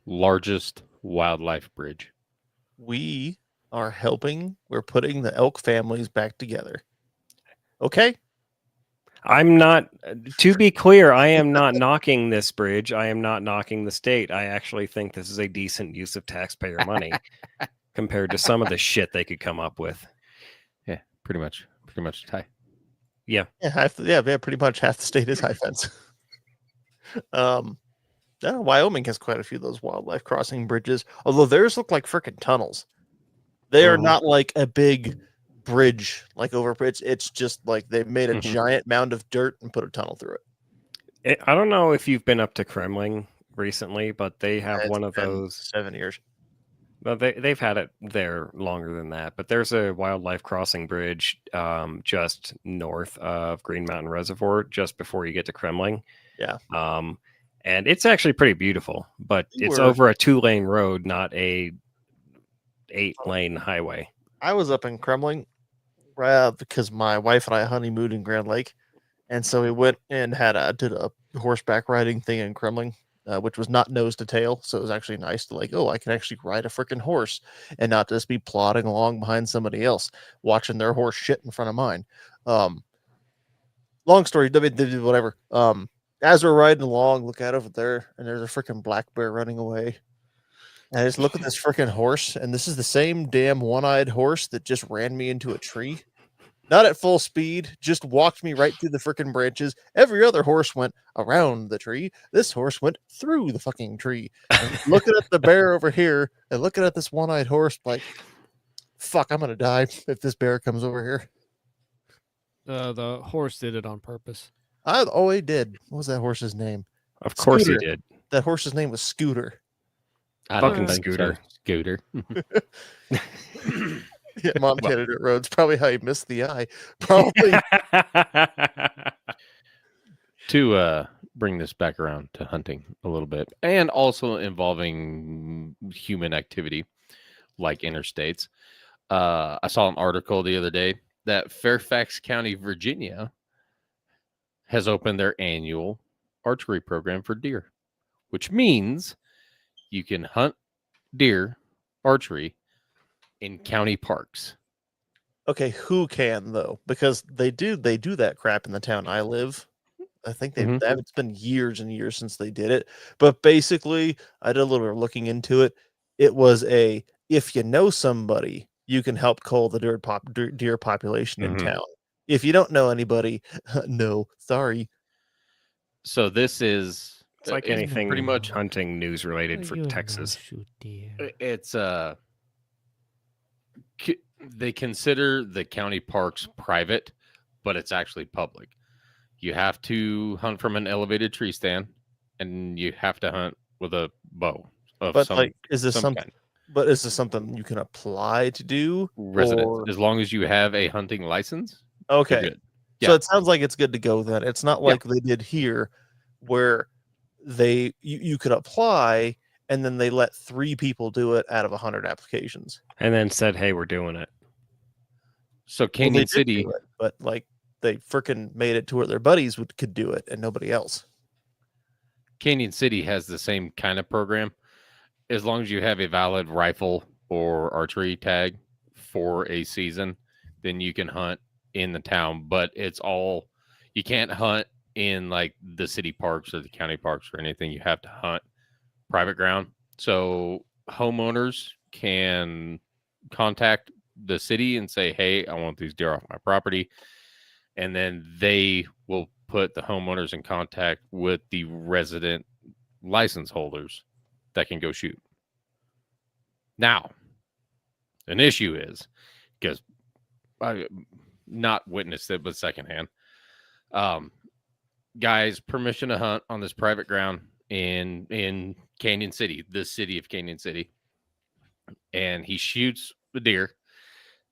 largest wildlife bridge. We are helping. We're putting the elk families back together. Okay. I'm not, to be clear, I am not knocking this bridge. I am not knocking the state. I actually think this is a decent use of taxpayer money compared to some of the shit they could come up with. Yeah, pretty much Ty. Yeah. Yeah, pretty much half the state is high fence. Wyoming has quite a few of those wildlife crossing bridges, although theirs look like freaking tunnels. They are not like a big bridge, like over bridge. It's just like they made a giant mound of dirt and put a tunnel through it. I don't know if you've been up to Kremling recently, but they have one of those 7 years. Well, they've had it there longer than that, but there's a wildlife crossing bridge just north of Green Mountain Reservoir, just before you get to Kremling. Yeah. And it's actually pretty beautiful, but it's over a 2-lane road, not a 8-lane highway. I was up in Kremling because my wife and I honeymooned in Grand Lake, and so we went and did a horseback riding thing in Kremling. Which was not nose to tail, so it was actually nice to I can actually ride a freaking horse and not just be plodding along behind somebody else, watching their horse shit in front of mine. Long story, whatever. As we're riding along, look out over there, and there's a freaking black bear running away. And I just look at this freaking horse, and this is the same damn one-eyed horse that just ran me into a tree. Not at full speed, just walked me right through the freaking branches. Every other horse went around the tree. This horse went through the fucking tree. And looking at the bear over here and looking at this one-eyed horse, like, fuck, I'm gonna die if this bear comes over here. The horse did it on purpose. He did. What was that horse's name? Of course Scooter. he did. That horse's name was Scooter. Fucking Scooter. Scooter. Yeah, Montana Dirt Road's probably how he missed the eye. Probably. To bring this back around to hunting a little bit, and also involving human activity like interstates. I saw an article the other day that Fairfax County, Virginia, has opened their annual archery program for deer, which means you can hunt deer archery in county parks. Okay, who can though? Because they do that crap in the town I live. I think it's been years and years since they did it. But basically, I did a little bit of looking into it. It was if you know somebody, you can help cull the deer population in town. If you don't know anybody, no, sorry. So this is it's like anything pretty much hunting news related for Texas. It's they consider the county parks private, but it's actually public. You have to hunt from an elevated tree stand, and you have to hunt with a bow. Is this something? But is this something you can apply to do? Residents, as long as you have a hunting license. Okay. Good. So it sounds like it's good to go then. It's not like they did here, where you could apply and then they let 3 people do it out of 100 applications, and then said, "Hey, we're doing it." So Canyon City, but they freaking made it to where their buddies could do it and nobody else. Canyon City has the same kind of program. As long as you have a valid rifle or archery tag for a season, then you can hunt in the town. But you can't hunt in like the city parks or the county parks or anything. You have to hunt private ground. So homeowners can contact the city and say, "Hey, I want these deer off my property." And then they will put the homeowners in contact with the resident license holders that can go shoot. Now, an issue is, because I not witnessed it, but secondhand, guys, permission to hunt on this private ground in Canyon City, the city of Canyon City, and he shoots the deer.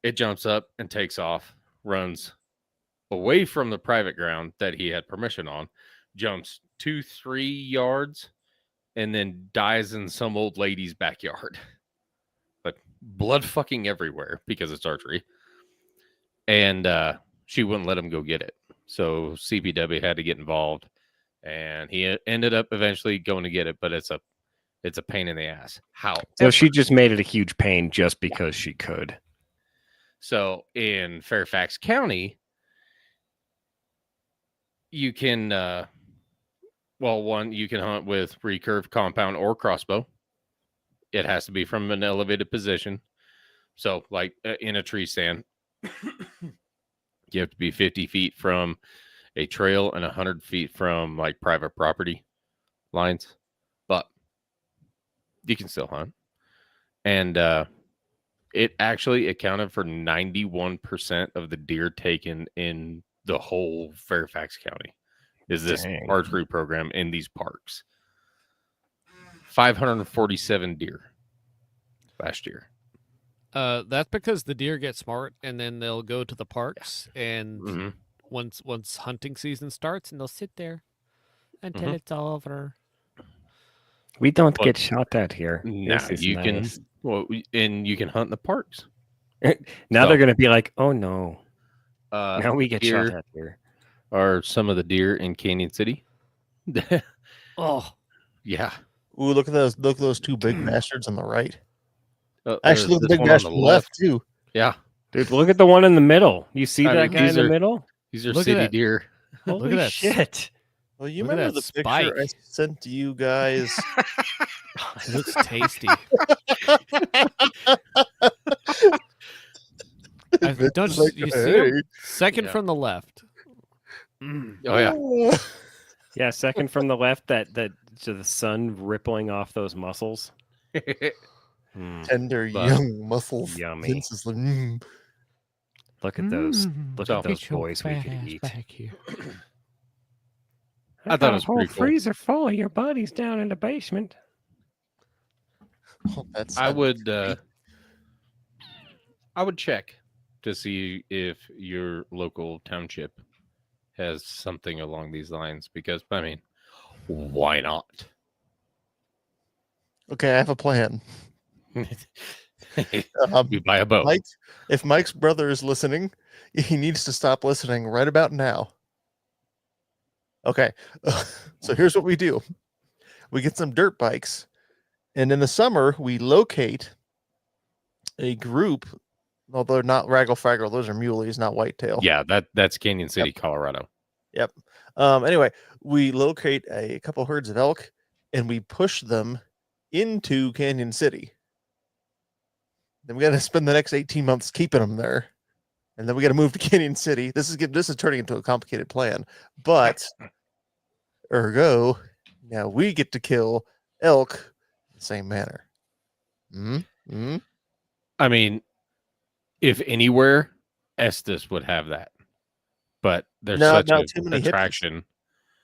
It jumps up and takes off, runs away from the private ground that he had permission on, jumps 2-3 yards, and then dies in some old lady's backyard. But blood fucking everywhere because it's archery. And she wouldn't let him go get it So CPW had to get involved, and he ended up eventually going to get it, but it's a pain in the ass. How? So she just made it a huge pain just because she could. So in Fairfax County, you can, you can hunt with recurve, compound, or crossbow. It has to be from an elevated position. So, like in a tree stand, you have to be 50 feet from a trail and 100 feet from like private property lines. But you can still hunt. And it actually accounted for 91% of the deer taken in the whole Fairfax County. Is this Dang. archery program in these parks? 547 deer last year. That's because the deer get smart, and then they'll go to the parks, and Mhm. once hunting season starts, and they'll sit there until Mhm. it's over. We don't Well, get shot at here. Now This is you nice. and you can hunt in the parks. Now So- they're going to be like, oh no. Uh, Now we get deer shot at here. are some of the deer in Canyon City. Oh, Yeah. Ooh, look at those two big bastards on the right. there's Actually, look at the this big one on bastard the on the left too. Yeah. Dude, look at the one in the middle. You see I that mean, guy in these the are- middle? These are Look at city that. deer. Holy at that s- shit. Well, you Look at remember that the picture I spike. sent to you guys? it looks tasty. It's Don't just like, you see him? hey. Second Yeah. from the left. Oh yeah. Yeah, second from the left, that to the sun rippling off those muscles. Tender But- young muscles. Yummy. Vince is like, mm. Look at those. Look So- at those boys we could eat. Here. I thought it was pretty cool. freezer full of your buddies down in the basement. Oh, that's I would check to see if your local township has something along these lines, because I mean, why not? okay. I have a plan. We buy a boat. Mike, if Mike's brother is listening, he needs to stop listening right about now. Okay, so here's what we do: we get some dirt bikes, and in the summer we locate a group. Although they're not Raggle Fraggle, those are muleys, not whitetail. Yeah, that's Canyon City, Colorado. Anyway, we locate a couple herds of elk, and we push them into Canyon City. Then we got to spend the next 18 months keeping them there, and then we got to move to Canyon City. This is turning into a complicated plan, but ergo, now we get to kill elk the same manner. Mm-hmm. I mean, if anywhere, Estes would have that, but there's No, such no, a too many hippies. attraction.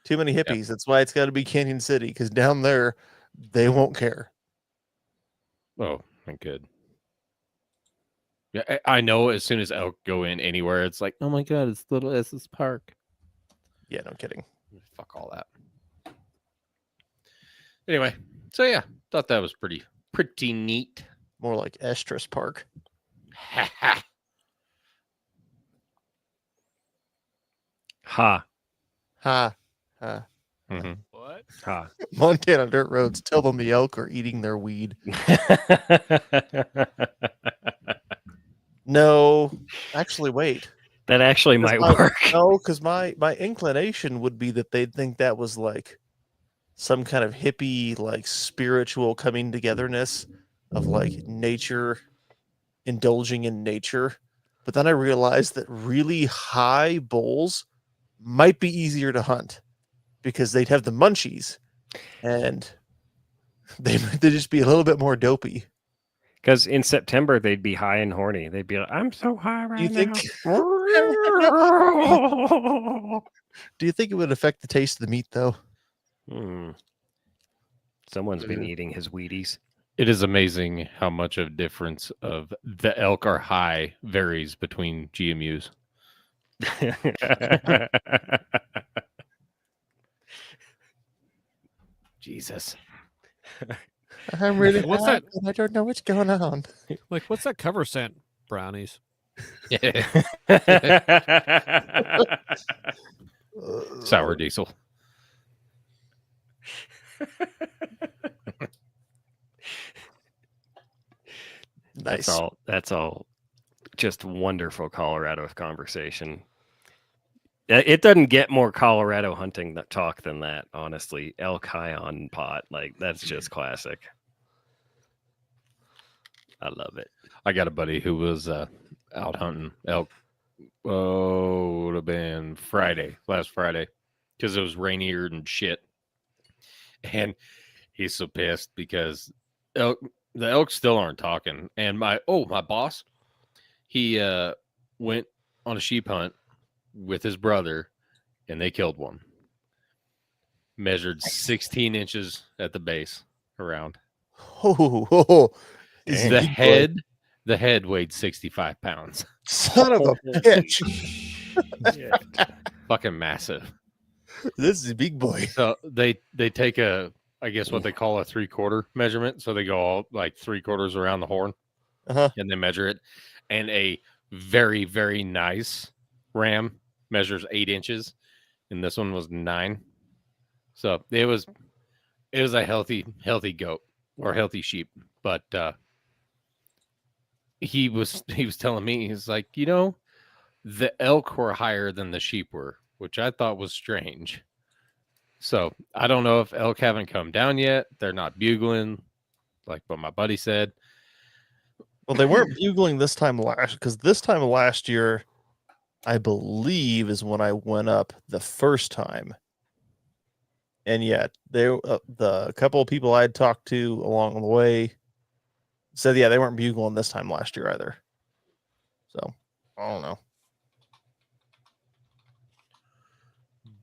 Too many hippies. That's why it's got to be Canyon City, because down there they won't care. Oh, good. Yeah, I know. As soon as elk go in anywhere, it's like, oh my god, it's little Estes Park. Yeah, no kidding. Fuck all that. Anyway, so yeah, thought that was pretty neat. More like Estrus Park. Ha. Ha. Ha. Mhm. What? Ha. Montana dirt roads. Tell them the elk are eating their weed. No, actually, wait. That actually might my- work. No, because my inclination would be that they'd think that was like some kind of hippie, like spiritual coming togetherness of like nature, indulging in nature. But then I realized that really high bulls might be easier to hunt because they'd have the munchies and they'd just be a little bit more dopey. Because in September they'd be high and horny. They'd be like, "I'm so high right Do you think? now." Do you think it would affect the taste of the meat though? Someone's been eating his Wheaties. It is amazing how much of difference of the elk are high varies between GMUs. Jesus. I'm really What's high, that? and I don't know what's going on. Like, what's that cover scent? Brownies. Sour diesel. Nice. That's all. Just wonderful Colorado conversation. It doesn't get more Colorado hunting talk than that, honestly. Elk high on pot, like that's just classic. I love it. I got a buddy who was out hunting elk. Oh, would have been last Friday, because it was rainier and shit. And he's so pissed because the elk still aren't talking. And my boss, he went on a sheep hunt with his brother, and they killed one. Measured 16 inches at the base around. Is The he head weighed 65 pounds. Son of a bitch. Fucking massive. This is a big boy. So they take I guess what they call a 3/4 measurement. So they go all like 3/4 around the horn, and they measure it. And a very, very nice ram measures 8 inches, and this one was 9. So it was a healthy goat or healthy sheep. But he was telling me, he's like, the elk were higher than the sheep were, which I thought was strange. So I don't know if elk haven't come down yet. They're not bugling, like what my buddy said. Well, they weren't bugling this time because this time last year, I believe, is when I went up the first time. And yet, the couple of people I'd talked to along the way said, yeah, they weren't bugling this time last year either. So I don't know.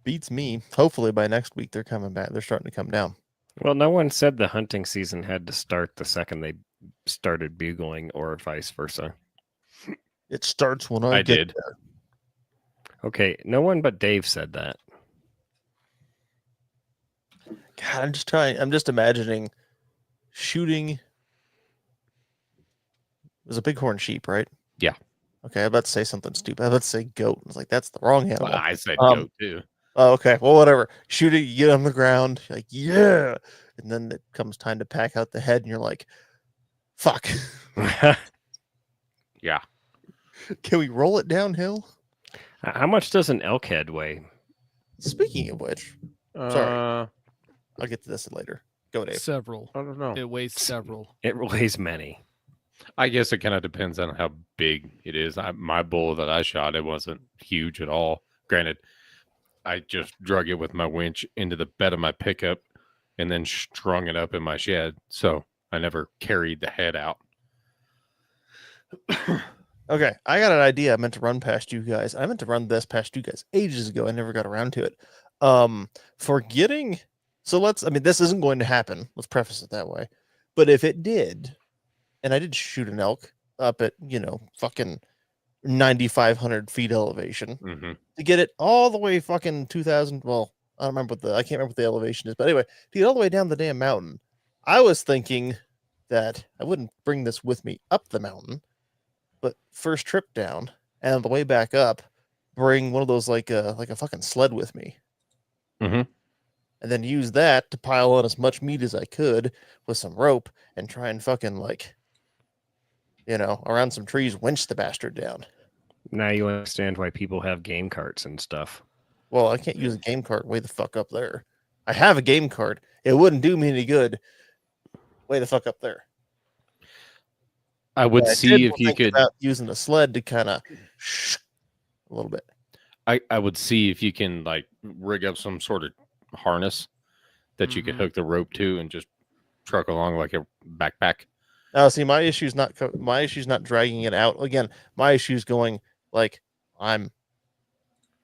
Beats me. Hopefully by next week they're coming back. They're starting to come down. Well, no one said the hunting season had to start the second they started bugling, or vice versa. It starts when I get did. there. Okay, no one but Dave said that. God, I'm just imagining shooting. It was a bighorn sheep, right? Yeah. Okay, I'm about to say something stupid. I'm about to say goat. I was like, that's the wrong animal. Well, I said goat too. Oh, okay. Well, whatever. Shoot it, you get on the ground. You're like, yeah. And then it comes time to pack out the head, and you're like, fuck. Yeah. Can we roll it downhill? How much does an elk head weigh? Speaking of which, sorry. I'll get to this later. Go, Dave. Several. I don't know. It weighs several. It weighs many. I guess it kind of depends on how big it is. My bull that I shot, it wasn't huge at all. Granted, I just drug it with my winch into the bed of my pickup and then strung it up in my shed. So I never carried the head out. Okay, I got an idea I meant to run past you guys. I meant to run this past you guys ages ago. I never got around to it. This isn't going to happen. Let's preface it that way. But if it did, and I did shoot an elk up at, fucking 9,500 feet elevation to get it all the way fucking 2,000. Well, I can't remember what the elevation is, but anyway, to get all the way down the damn mountain, I was thinking that I wouldn't bring this with me up the mountain, but first trip down and on the way back up, bring one of those like a fucking sled with me. Mm-hmm. And then use that to pile on as much meat as I could with some rope and try and fucking around some trees, winch the bastard down. Now you understand why people have game carts and stuff. Well, I can't use a game cart way the fuck up there. I have a game cart. It wouldn't do me any good way the fuck up there. I would see if you could about using a sled to kind of a little bit. I would see if you can rig up some sort of harness that you could hook the rope to and just truck along like a backpack. See, my issue's not dragging it out. Again, my issue's going I'm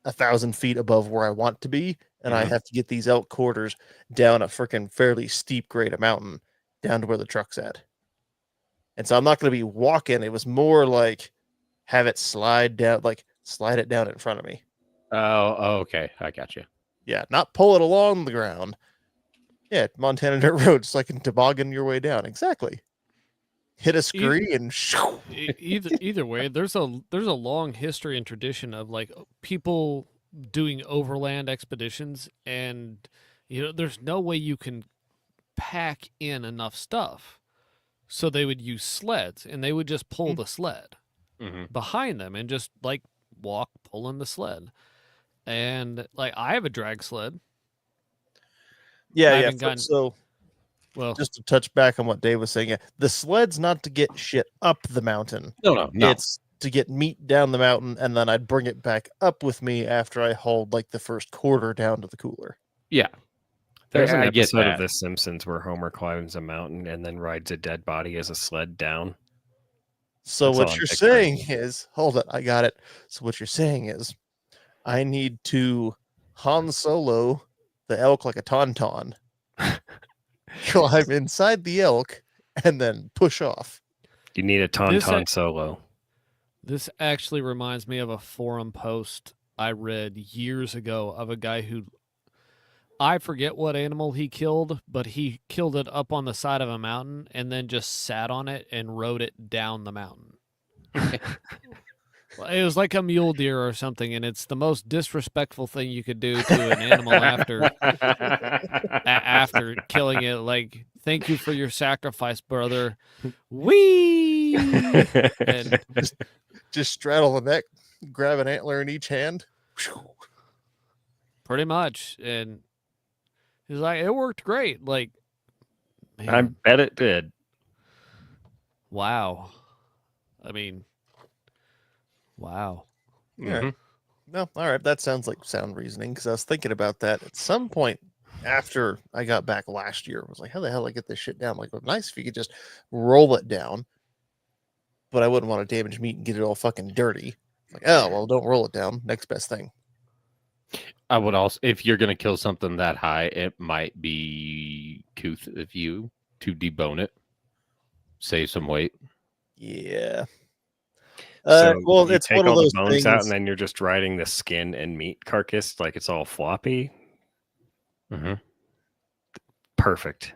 1,000 feet above where I want to be, and I have to get these elk quarters down a freaking fairly steep grade of mountain down to where the truck's at. And so I'm not going to be walking. It was more like have it slide it down in front of me. Oh, okay. I got you. Yeah, not pull it along the ground. Yeah, Montana dirt road, just like in toboggan your way down. Exactly. Hit a scree and either way, there's a long history and tradition of people doing overland expeditions, and there's no way you can pack in enough stuff. So they would use sleds, and they would just pull the sled behind them and just like walk pulling the sled. And like I have a drag sled. Yeah. Gotten, so well, just to touch back on what Dave was saying, the sled's not to get shit up the mountain. No. It's to get meat down the mountain, and then I'd bring it back up with me after I hauled like the first quarter down to the cooler. Yeah. There's an I get episode that. of The Simpsons where Homer climbs a mountain and then rides a dead body as a sled down. So That's all what I'm you're picturing. saying is, hold it, I got it. So what you're saying is, I need to Han Solo the elk like a tauntaun, climb inside the elk, and then push off. You need a tauntaun solo. This actually reminds me of a forum post I read years ago of a guy who, I forget what animal he killed, but he killed it up on the side of a mountain and then just sat on it and rode it down the mountain. It was like a mule deer or something, and it's the most disrespectful thing you could do to an animal after killing it. Like, thank you for your sacrifice, brother. Whee! And just straddle the neck, grab an antler in each hand. pretty much. And he's like, it worked great. Like, man, I bet it did. wow. I mean, wow. Yeah. No, all right. That sounds like sound reasoning, because I was thinking about that at some point after I got back last year. I was like, how the hell do I get this shit down? Like, it would be nice if you could just roll it down, but I wouldn't want to damage meat and get it all fucking dirty. Like, oh, well, don't roll it down. Next best thing. I would also, if you're going to kill something that high, it might be couth of you to debone it, save some weight. Yeah. So well, you it's take one of all the those bones things. out, and then you're just riding the skin and meat carcass like it's all floppy. Perfect.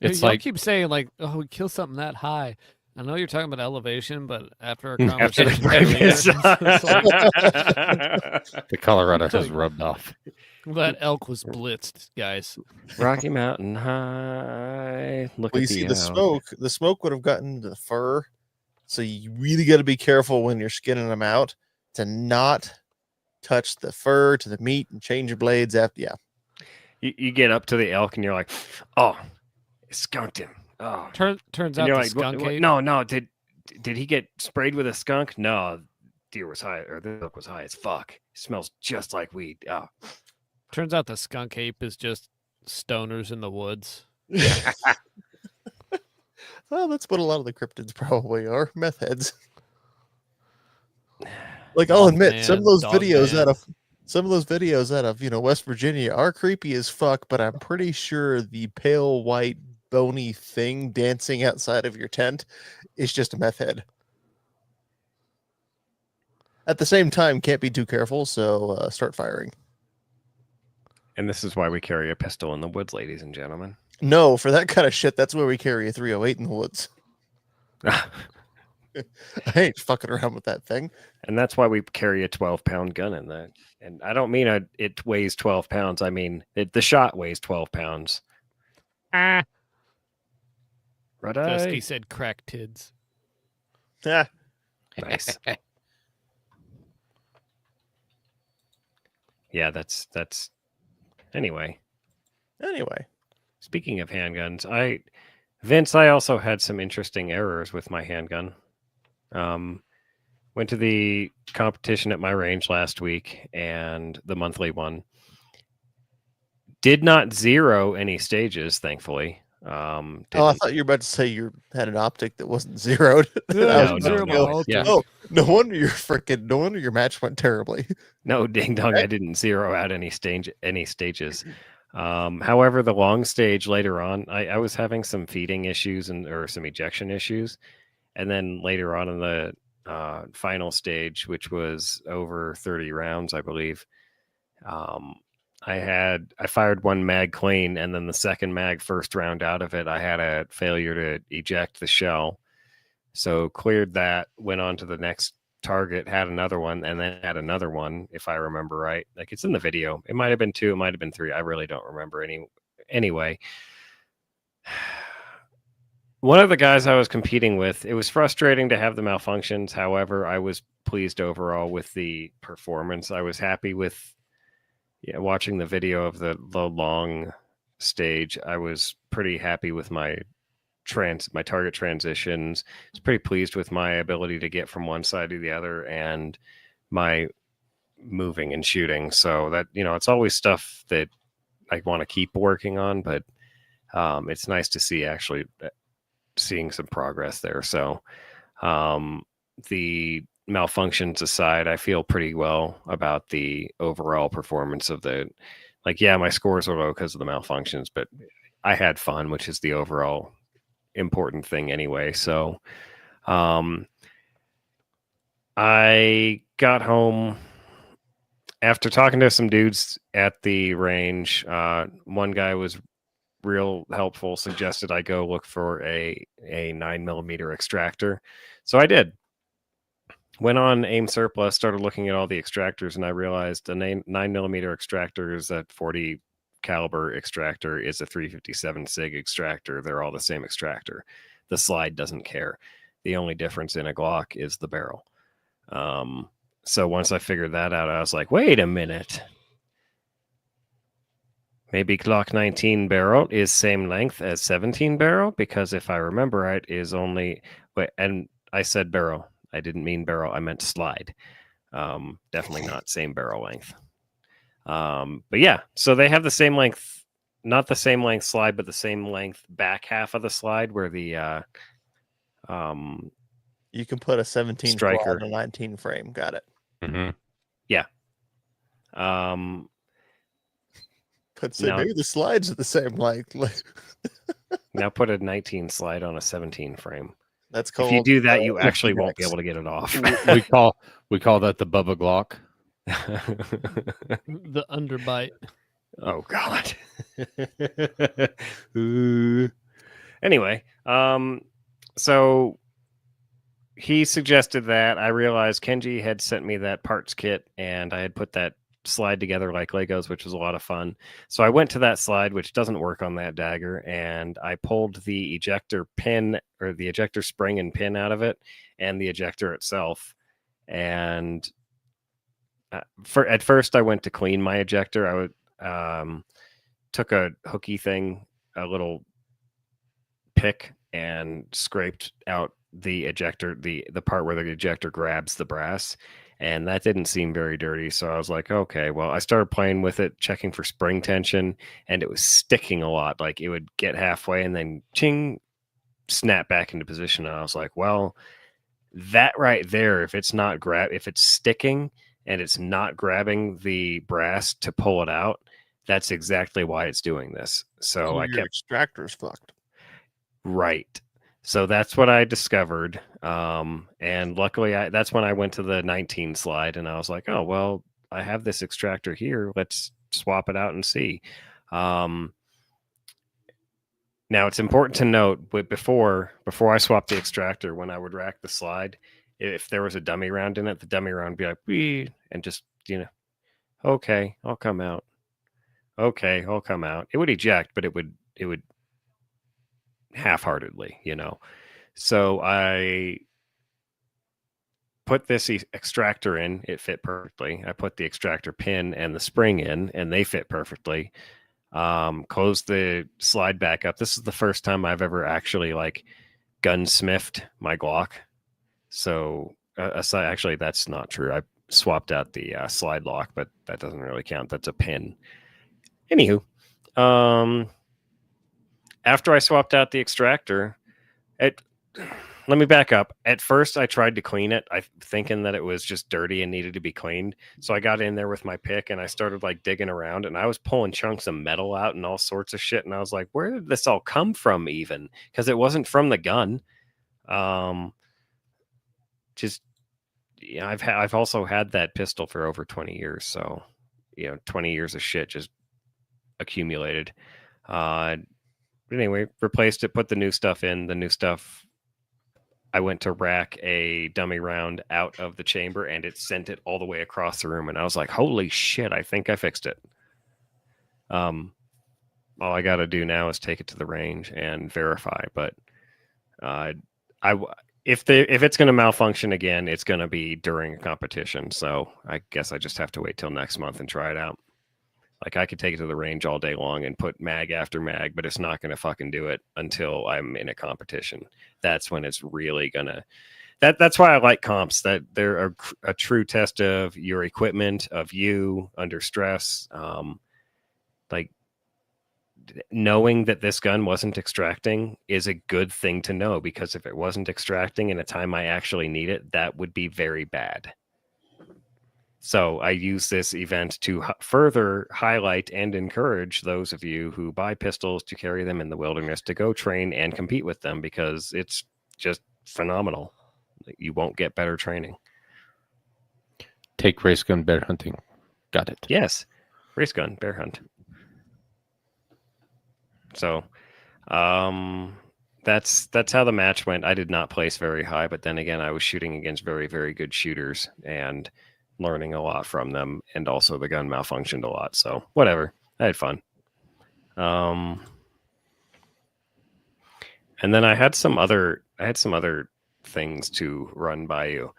It's Y'all like keep saying like, oh, we kill something that high. I know you're talking about elevation, but after our After the conversation earlier, previous- it's like, the Colorado has rubbed off. that elk was blitzed, guys. Rocky Mountain High. Look Well, you at see, the the smoke. The smoke would have gotten into the fur, so you really got to be careful when you're skinning them out to not touch the fur to the meat and change your blades after. Yeah. You get up to the elk and you're like, oh, it skunked him. Oh, Turns and out you're the like, skunk ate. no, did he get sprayed with a skunk? No, deer was high, or the elk was high as fuck. It smells just like weed. Oh. Turns out the skunk ape is just stoners in the woods. Well, that's what a lot of the cryptids probably are. Meth heads. Like, I'll admit, some of those videos out of West Virginia are creepy as fuck, but I'm pretty sure the pale white bony thing dancing outside of your tent is just a meth head. At the same time, can't be too careful, so start firing. And this is why we carry a pistol in the woods, ladies and gentlemen. No, for that kind of shit, that's where we carry a 308 in the woods. I ain't fucking around with that thing. And that's why we carry a 12-pound gun in that. And I don't mean it weighs 12 pounds. I mean, the shot weighs 12 pounds. Right. Dusty said crack tids. Ah, Nice. Yeah, that's anyway. Speaking of handguns, Vince, I also had some interesting errors with my handgun. Went to the competition at my range last week, and the monthly one did not zero any stages, thankfully. I thought you were about to say you had an optic that wasn't zeroed. No. Yeah. Oh, no wonder your match went terribly. No, ding dong, I didn't zero out any stages. However, the long stage later on, I was having some feeding issues or some ejection issues. And then later on in the final stage, which was over 30 rounds, I believe, I fired one mag clean, and then the second mag first round out of it, I had a failure to eject the shell. So cleared that, went on to the next target had another one and then had another one, if I remember right. Like, it's in the video. It might have been 2, it might have been 3. I really don't remember anyway. One of the guys I was competing with, it was frustrating to have the malfunctions. However, I was pleased overall with the performance. I was happy with watching the video of the long stage. I was pretty happy with my target transitions. I was pretty pleased with my ability to get from one side to the other and my moving and shooting. So that, it's always stuff that I want to keep working on, but it's nice to see actually seeing some progress there. So the malfunctions aside, I feel pretty well about the overall performance of my scores were low because of the malfunctions, but I had fun, which is the overall important thing anyway. So I got home after talking to some dudes at the range. One guy was real helpful, suggested I go look for a 9mm extractor. So I did. Went on AIM Surplus, started looking at all the extractors, and I realized a 9mm extractor is a 40 caliber extractor, is a 357 SIG extractor. They're all the same extractor. The slide doesn't care. The only difference in a Glock is the barrel. So once I figured that out, I was like, wait a minute. Maybe Glock 19 barrel is same length as 17 barrel, because if I remember right, is only and I said barrel. I didn't mean barrel. I meant slide. Definitely not same barrel length. But yeah, so they have the same length, not the same length slide, but the same length back half of the slide where the you can put a 17 striker on a 19 frame. Got it. Mm-hmm. Yeah. But say maybe the slides are the same length. Now put a 19 slide on a 17 frame. That's called. If you do that, you actually won't be able to get it off. we call that the Bubba Glock. The underbite. Oh God. Anyway, so he suggested that. I realized Kenji had sent me that parts kit, and I had put that slide together like Legos, which was a lot of fun. So I went to that slide, which doesn't work on that dagger, and I pulled the ejector pin, or the ejector spring and pin, out of it, and the ejector itself. And at first I went to clean my ejector. I would took a hooky thing, a little pick, and scraped out the ejector, the part where the ejector grabs the brass, and that didn't seem very dirty. So I was like, okay, well, I started playing with it, checking for spring tension, and it was sticking a lot. Like, it would get halfway and then ching, snap back into position. And I was like, well, that right there, if it's sticking and it's not grabbing the brass to pull it out, that's exactly why it's doing this. So I kept extractors fucked. Right. So that's what I discovered. And luckily that's when I went to the 19 slide, and I was like, oh, well, I have this extractor here. Let's swap it out and see. Now it's important to note, before I swapped the extractor, when I would rack the slide, if there was a dummy round in it, the dummy round would be like, wee, and just, okay, I'll come out. Okay, I'll come out. It would eject, but it would half-heartedly, So I put this extractor in. It fit perfectly. I put the extractor pin and the spring in, and they fit perfectly. Closed the slide back up. This is the first time I've ever actually gunsmithed my Glock. So actually, that's not true. I swapped out the slide lock, but that doesn't really count. That's a pin. Anywho, after I swapped out the extractor, let me back up. At first, I tried to clean it, thinking that it was just dirty and needed to be cleaned. So I got in there with my pick and I started digging around, and I was pulling chunks of metal out and all sorts of shit. And I was like, where did this all come from even? Because it wasn't from the gun. I've also had that pistol for over 20 years. So, 20 years of shit just accumulated. But anyway, replaced it, put the new stuff in. The new stuff, I went to rack a dummy round out of the chamber, and it sent it all the way across the room. And I was like, "Holy shit! I think I fixed it." All I got to do now is take it to the range and verify. But if it's going to malfunction again, it's going to be during a competition. So I guess I just have to wait till next month and try it out. Like, I could take it to the range all day long and put mag after mag, but it's not going to fucking do it until I'm in a competition. That's when it's really going to... That's why I like comps, that they're a true test of your equipment, of you under stress. Like, knowing that this gun wasn't extracting is a good thing to know, because if it wasn't extracting in a time I actually need it, that would be very bad. So I use this event to further highlight and encourage those of you who buy pistols to carry them in the wilderness to go train and compete with them, because it's just phenomenal. You won't get better training. Take race gun bear hunting. Got it. Yes. Race gun, bear hunt. So that's how the match went. I did not place very high, but then again, I was shooting against very, very good shooters and learning a lot from them, and also the gun malfunctioned a lot. So whatever. I had fun. And then I had some other things to run by you.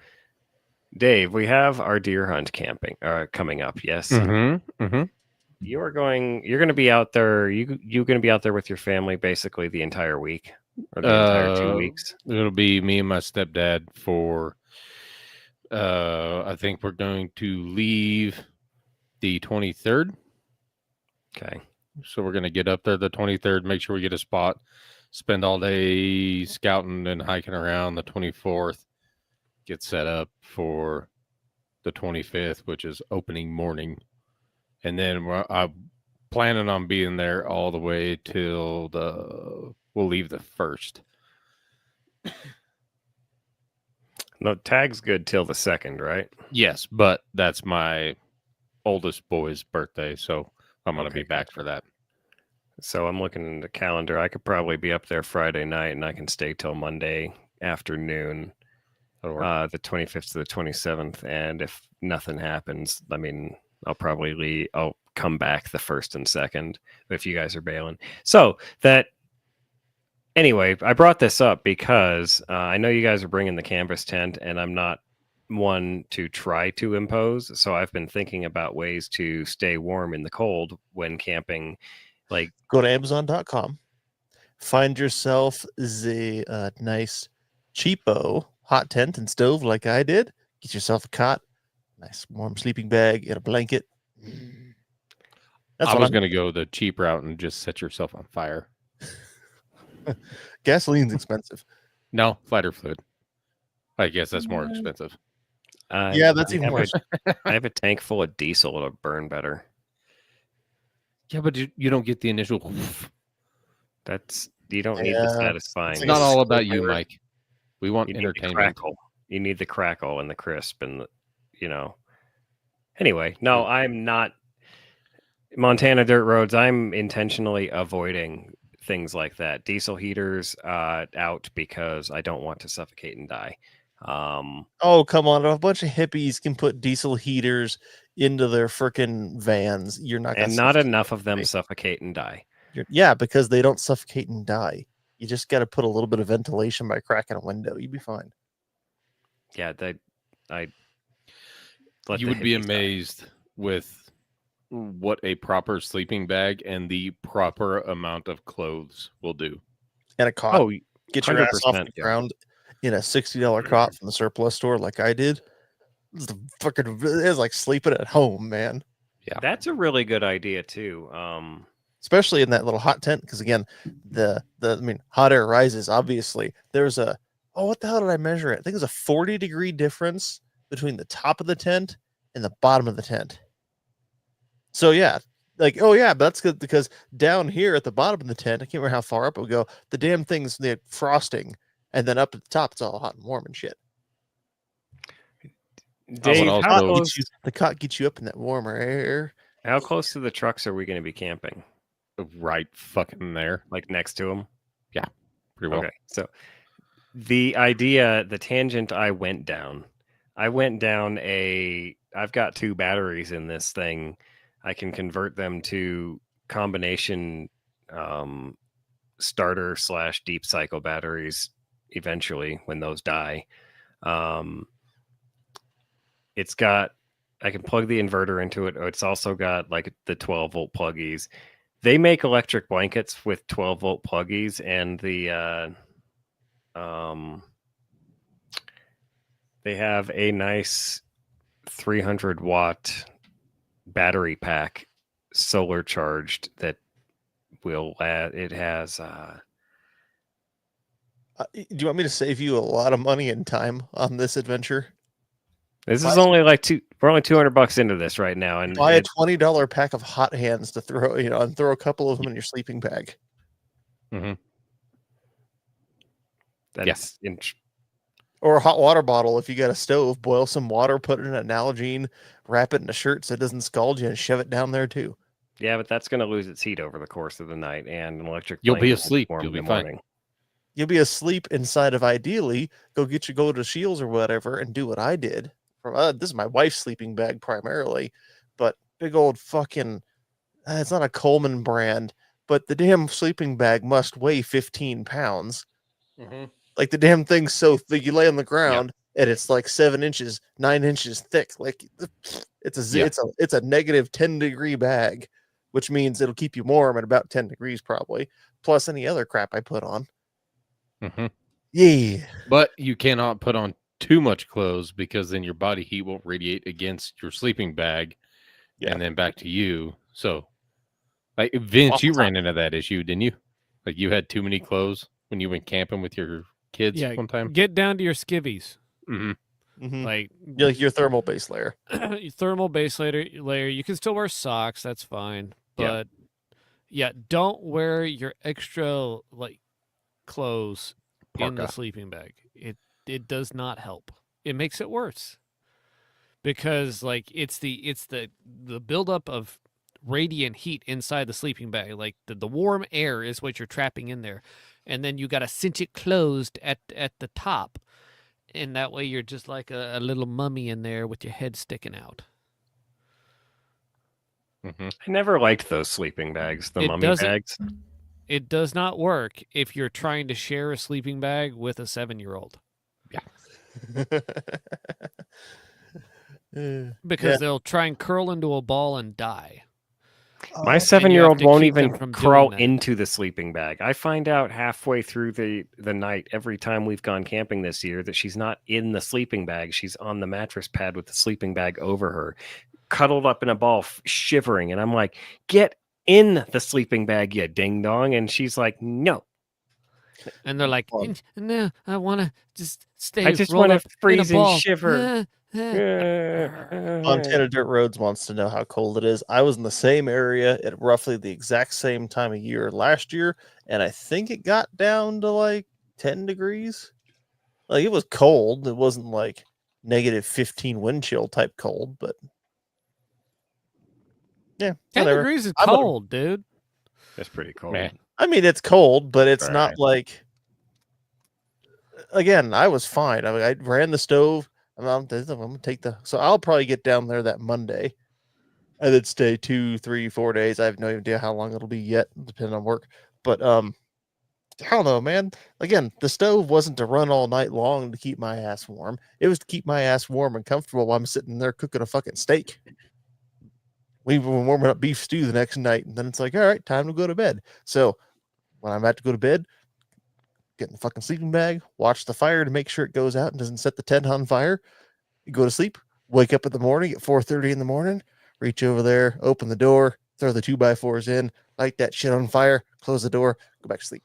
Dave, we have our deer hunt camping coming up. Yes. You're going to be out there. You're going to be out there with your family basically the entire week, or the entire 2 weeks. It'll be me and my stepdad for. I think we're going to leave the 23rd. Okay. So we're going to get up there the 23rd, make sure we get a spot, spend all day scouting and hiking around the 24th, get set up for the 25th, which is opening morning. And then I'm planning on being there all the way till we'll leave the 1st. No, tag's good till the 2nd, right? Yes, but that's my oldest boy's birthday, so I'm going to Okay, be back for that. So I'm looking in the calendar. I could probably be up there Friday night, and I can stay till Monday afternoon, the 25th to the 27th. And if nothing happens, I mean, I'll probably I'll come back the 1st and 2nd if you guys are bailing. So that... Anyway, I brought this up because I know you guys are bringing the canvas tent, and I'm not one to try to impose. So I've been thinking about ways to stay warm in the cold when camping. Like, go to Amazon.com, find yourself the nice cheapo hot tent and stove like I did. Get yourself a cot, nice warm sleeping bag, and a blanket. I was going to go the cheap route and just set yourself on fire. Gasoline's expensive. No, lighter fluid. I guess that's more expensive. Yeah, that's even worse. I have a tank full of diesel. It'll burn better. Yeah, but you don't get the initial... You don't need the satisfying. It's not all about you, Mike. We want entertainment. You need the crackle and the crisp and Anyway, no, I'm not... Montana dirt roads, I'm intentionally avoiding things like that. Diesel heaters out because I don't want to suffocate and die. Oh, come on. A bunch of hippies can put diesel heaters into their freaking vans. You're not going to... And not enough of them suffocate and die. Yeah, because they don't suffocate and die. You just got to put a little bit of ventilation by cracking a window. You'd be fine. Yeah, you would be amazed with what a proper sleeping bag and the proper amount of clothes will do. And a cot. Oh, get your ass off the ground in a $60 cot from the surplus store like I did. It's like sleeping at home, man. Yeah, that's a really good idea too. Especially in that little hot tent, because again, hot air rises. Obviously, there's what the hell did I measure it? I think it was a 40-degree difference between the top of the tent and the bottom of the tent. So yeah, but that's good, because down here at the bottom of the tent, I can't remember how far up it would go. The damn thing's the frosting, and then up at the top, it's all hot and warm and shit. Dave, the cot gets you up in that warmer air. How close to the trucks are we going to be camping? Right fucking there, like next to them. Yeah, pretty well. Okay, so The idea, the tangent I went down I've got 2 batteries in this thing. I can convert them to combination starter / deep cycle batteries eventually when those die. It's got, I can plug the inverter into it. It's also got like the 12-volt pluggies. They make electric blankets with 12-volt pluggies, and they have a nice 300-watt battery pack, solar charged, that will it has Do you want me to save you a lot of money and time on this adventure? this is only like we're only $200 into this right now, and Buy a $20 pack of hot hands to throw, and throw a couple of them in your sleeping bag. that's Or a hot water bottle if you got a stove. Boil some water, put it in an Nalgene, wrap it in a shirt so it doesn't scald you, and shove it down there too. yeah, but that's going to lose its heat over the course of the night, and an electric You'll be blanket will asleep. warm You'll be in the fine. morning. You'll be asleep inside of, ideally, go to Shields or whatever and do what I did. This is my wife's sleeping bag primarily, but big old fucking, it's not a Coleman brand, but the damn sleeping bag must weigh 15 pounds. Like the damn thing's so thick, you lay on the ground and it's like 7 inches, 9 inches thick. Like it's a negative 10-degree bag, which means it'll keep you warm at about 10 degrees probably, plus any other crap I put on. Yeah. But you cannot put on too much clothes because then your body heat won't radiate against your sleeping bag and then back to you. So, like Vince, you ran into that issue, didn't you? Like you had too many clothes when you went camping with your kids one time? Get down to your skivvies. Like your thermal base layer. Your thermal base layer. You can still wear socks. That's fine. But don't wear your extra clothes in the sleeping bag. It does not help. It makes it worse. Because it's the buildup of radiant heat inside the sleeping bag. Like the warm air is what you're trapping in there. And then you got to cinch it closed at the top. And that way you're just like a little mummy in there with your head sticking out. I never liked those sleeping bags, the mummy bags. It does not work if you're trying to share a sleeping bag with a 7-year-old. Because they'll try and curl into a ball and die. My 7-year-old won't even crawl into the sleeping bag. I find out halfway through the night every time we've gone camping this year that she's not in the sleeping bag. She's on the mattress pad with the sleeping bag over her, cuddled up in a ball, shivering. And I'm like, get in the sleeping bag, you ding dong. And she's like, no. And they're like, no, I want to just stay. I just want to freeze and shiver. Montana Dirt Roads wants to know how cold it is. I was in the same area at roughly the exact same time of year last year, and I think it got down to like 10 degrees. Like it was cold. It wasn't like negative 15 wind chill type cold, but 10 degrees is cold, dude. That's pretty cold. Man. I mean, it's cold, but it's not like. Again, I was fine. I mean, I ran the stove. I'm gonna take so I'll probably get down there that Monday, and then stay 2, 3, 4 days. I have no idea how long it'll be yet, depending on work. But I don't know, man. Again, the stove wasn't to run all night long to keep my ass warm. It was to keep my ass warm and comfortable while I'm sitting there cooking a fucking steak. We were warming up beef stew the next night, and then it's like, all right, time to go to bed. So when I'm about to go to bed, get in the fucking sleeping bag, watch the fire to make sure it goes out and doesn't set the tent on fire. You go to sleep, wake up in the morning at 4:30 in the morning, reach over there, open the door, throw the 2x4s in, light that shit on fire, close the door, go back to sleep.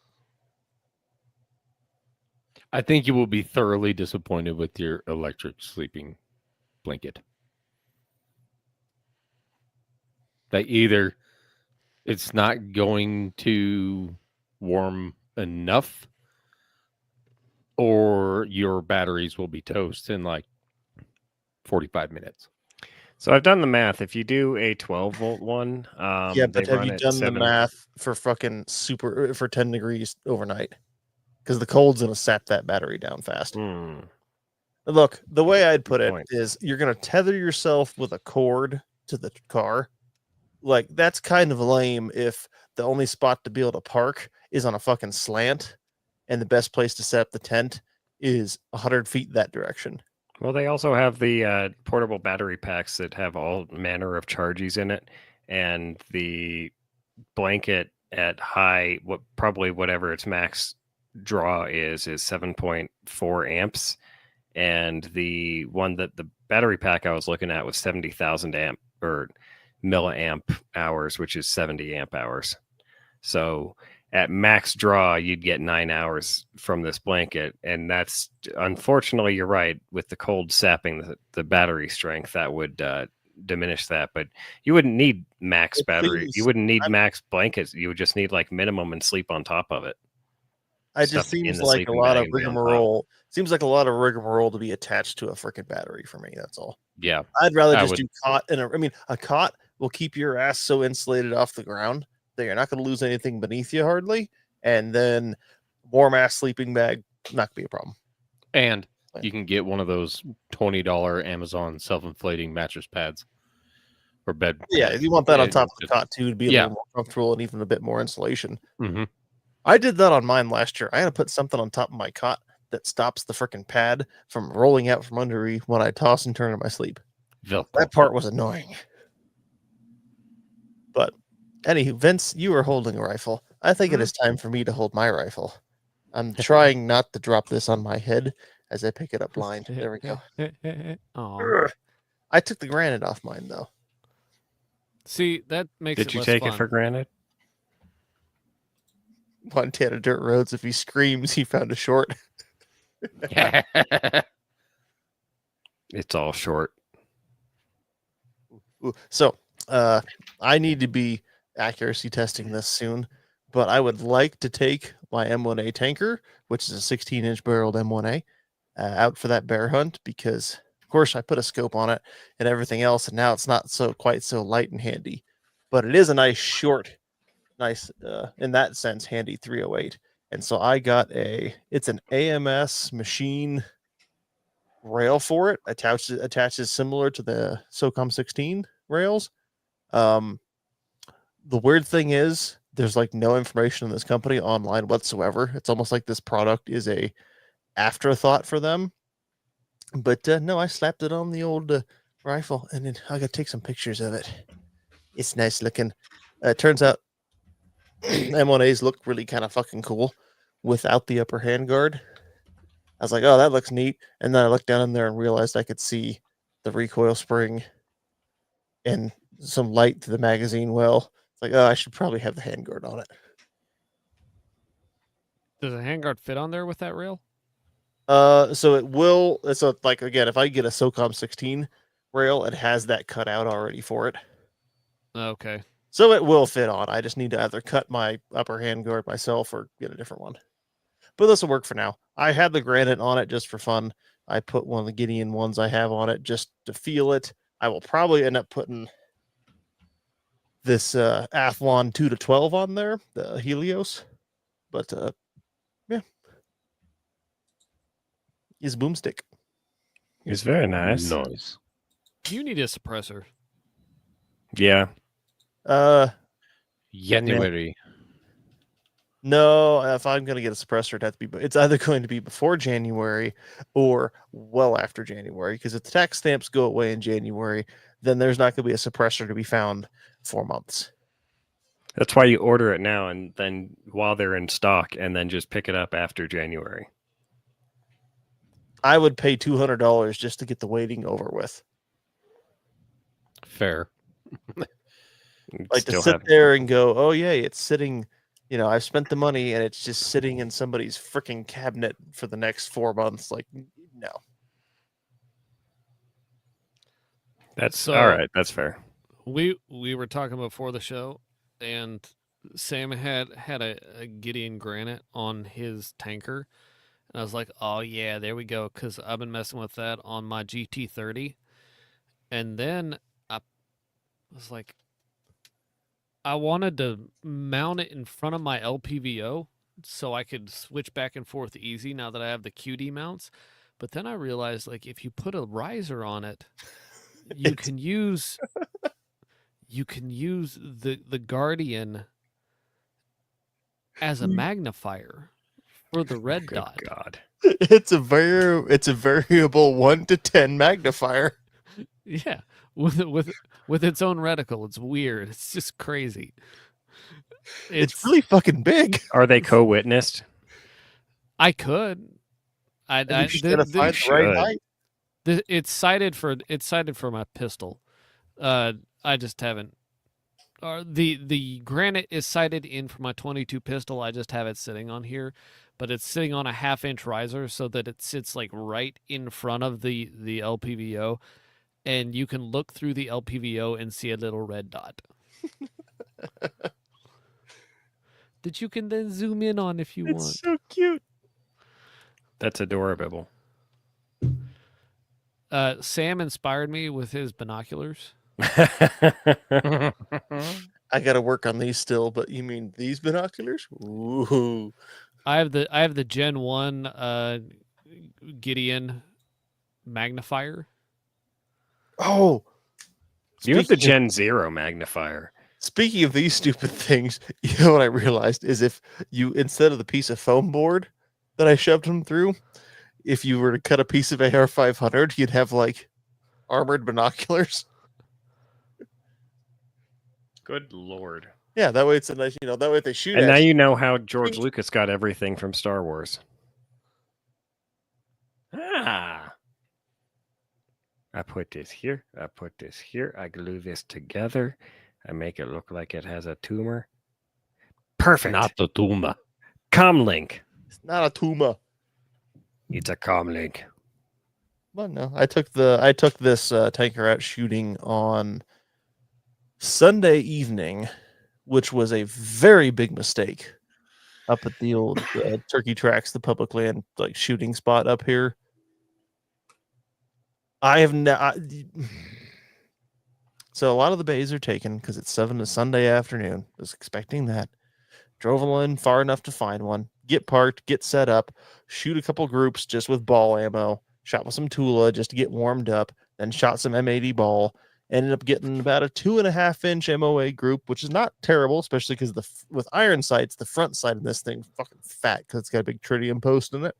I think you will be thoroughly disappointed with your electric sleeping blanket. That either it's not going to warm enough, or your batteries will be toast in like 45 minutes. So I've done the math. If you do a 12-volt one, but have you done the math for fucking for 10 degrees overnight? because the cold's going to sap that battery down fast. Hmm. Look, the way I'd put it point. is you're going to tether yourself with a cord to the car. Like, that's kind of lame if the only spot to be able to park is on a fucking slant and the best place to set up the tent is 100 feet that direction. Well, they also have the portable battery packs that have all manner of charges in it, and the blanket at high, probably whatever its max draw is 7.4 amps, and the one that the battery pack I was looking at was 70,000 amp or milliamp hours, which is 70 amp hours. So at max draw, you'd get 9 hours from this blanket. And that's, unfortunately, you're right, with the cold sapping the battery strength, that would diminish that. But you wouldn't need max battery. You wouldn't need max blankets. You would just need like minimum and sleep on top of it. It just seems like a lot of rigmarole. Seems like a lot of rigmarole to be attached to a freaking battery for me. That's all. Yeah. I'd rather just do cot. A cot will keep your ass so insulated off the ground that you're not going to lose anything beneath you hardly. And then warm ass sleeping bag, not going to be a problem. And you can get one of those $20 Amazon self-inflating mattress pads or bed. Yeah, if you want that on top of the cot too, to be a little more comfortable and even a bit more insulation. Mm-hmm. I did that on mine last year. I had to put something on top of my cot that stops the freaking pad from rolling out from under me when I toss and turn in my sleep. That part was annoying. But anywho, Vince, you are holding a rifle. I think it is time for me to hold my rifle. I'm trying not to drop this on my head as I pick it up blind. There we go. I took the granite off mine though. See, that makes it Did you less take fun. it for granted? Montana dirt roads. If he screams, he found a short. It's all short. So, I need to be accuracy testing this soon, but I would like to take my M1A tanker, which is a 16-inch barreled M1A, out for that bear hunt because, of course, I put a scope on it and everything else, and now it's not quite so light and handy. But it is a nice short, in that sense, handy 308. And so I got it's an AMS machine rail for it. Attaches similar to the SOCOM 16 rails. The weird thing is there's like no information on this company online whatsoever. It's almost like this product is a afterthought for them. But no, I slapped it on the old rifle, and then I got to take some pictures of it. It's nice looking. It turns out M1As look really kind of fucking cool without the upper handguard. I was like, oh, that looks neat. And then I looked down in there and realized I could see the recoil spring and some light to the magazine well. It's like, oh, I should probably have the handguard on it. Does a handguard fit on there with that rail? So it will. So like again, if I get a SOCOM 16 rail, it has that cut out already for it. Okay. So it will fit on. I just need to either cut my upper handguard myself or get a different one. But this will work for now. I had the granite on it just for fun. I put one of the Gideon ones I have on it just to feel it. I will probably end up putting this Athlon 2 to 12 on there, the Helios. But yeah. Is boomstick. It's very nice. Nice. You need a suppressor. Yeah. January. No, if I'm going to get a suppressor, it's either going to be before January or well after January. Because if the tax stamps go away in January, then there's not going to be a suppressor to be found for months. That's why you order it now, and then while they're in stock, and then just pick it up after January. I would pay $200 just to get the waiting over with. Fair. Like to sit there and go, oh yeah, it's sitting. I've spent the money and it's just sitting in somebody's freaking cabinet for the next 4 months. Like, no. That's all right. That's fair. We were talking before the show, and Sam had a Gideon Granite on his tanker, and I was like, oh yeah, there we go, because I've been messing with that on my GT30, and then I was like, I wanted to mount it in front of my LPVO so I could switch back and forth easy now that I have the QD mounts. But then I realized, like, if you put a riser on it, you It's- can use the Guardian as a magnifier for the red Good dot. God. It's a variable 1 to 10 magnifier. Yeah, with its own reticle. It's weird. It's just crazy. It's really fucking big. Are they co-witnessed? I could. I And you just gotta find the right should. height. it's cited for my pistol. I just haven't. The granite is sighted in for my 22 pistol. I just have it sitting on here, but it's sitting on a 1/2-inch riser so that it sits like right in front of the LPVO, and you can look through the LPVO and see a little red dot that you can then zoom in on if you want. It's so cute. That's adorable. Sam inspired me with his binoculars. I gotta work on these still, but you mean these binoculars? Ooh. I have the Gen 1 Gideon magnifier. Oh. You have the Speaking of- Gen Zero magnifier. Speaking of these stupid things, you know what I realized is if you, instead of the piece of foam board that I shoved them through, if you were to cut a piece of AR 500, you'd have like armored binoculars. Good Lord. Yeah, that way it's a nice, that way if they shoot And at now you, you know how George Lucas got everything from Star Wars. Ah. I put this here. I put this here. I glue this together. I make it look like it has a tumor. Perfect. Not the tumor. Comlink. it's not a tumor. It's a comlink. Well, no, I took this tanker out shooting on Sunday evening, which was a very big mistake. Up at the old Turkey Tracks, the public land like shooting spot up here. I have not. So a lot of the bays are taken because it's 7 to Sunday afternoon. Was expecting that. Drove in far enough to find one. Get parked. Get set up. Shoot a couple groups just with ball ammo. Shot with some Tula just to get warmed up. Then shot some M80 ball. Ended up getting about a 2.5-inch MOA group, which is not terrible, especially because with iron sights, the front side of this thing's fucking fat because it's got a big tritium post in it.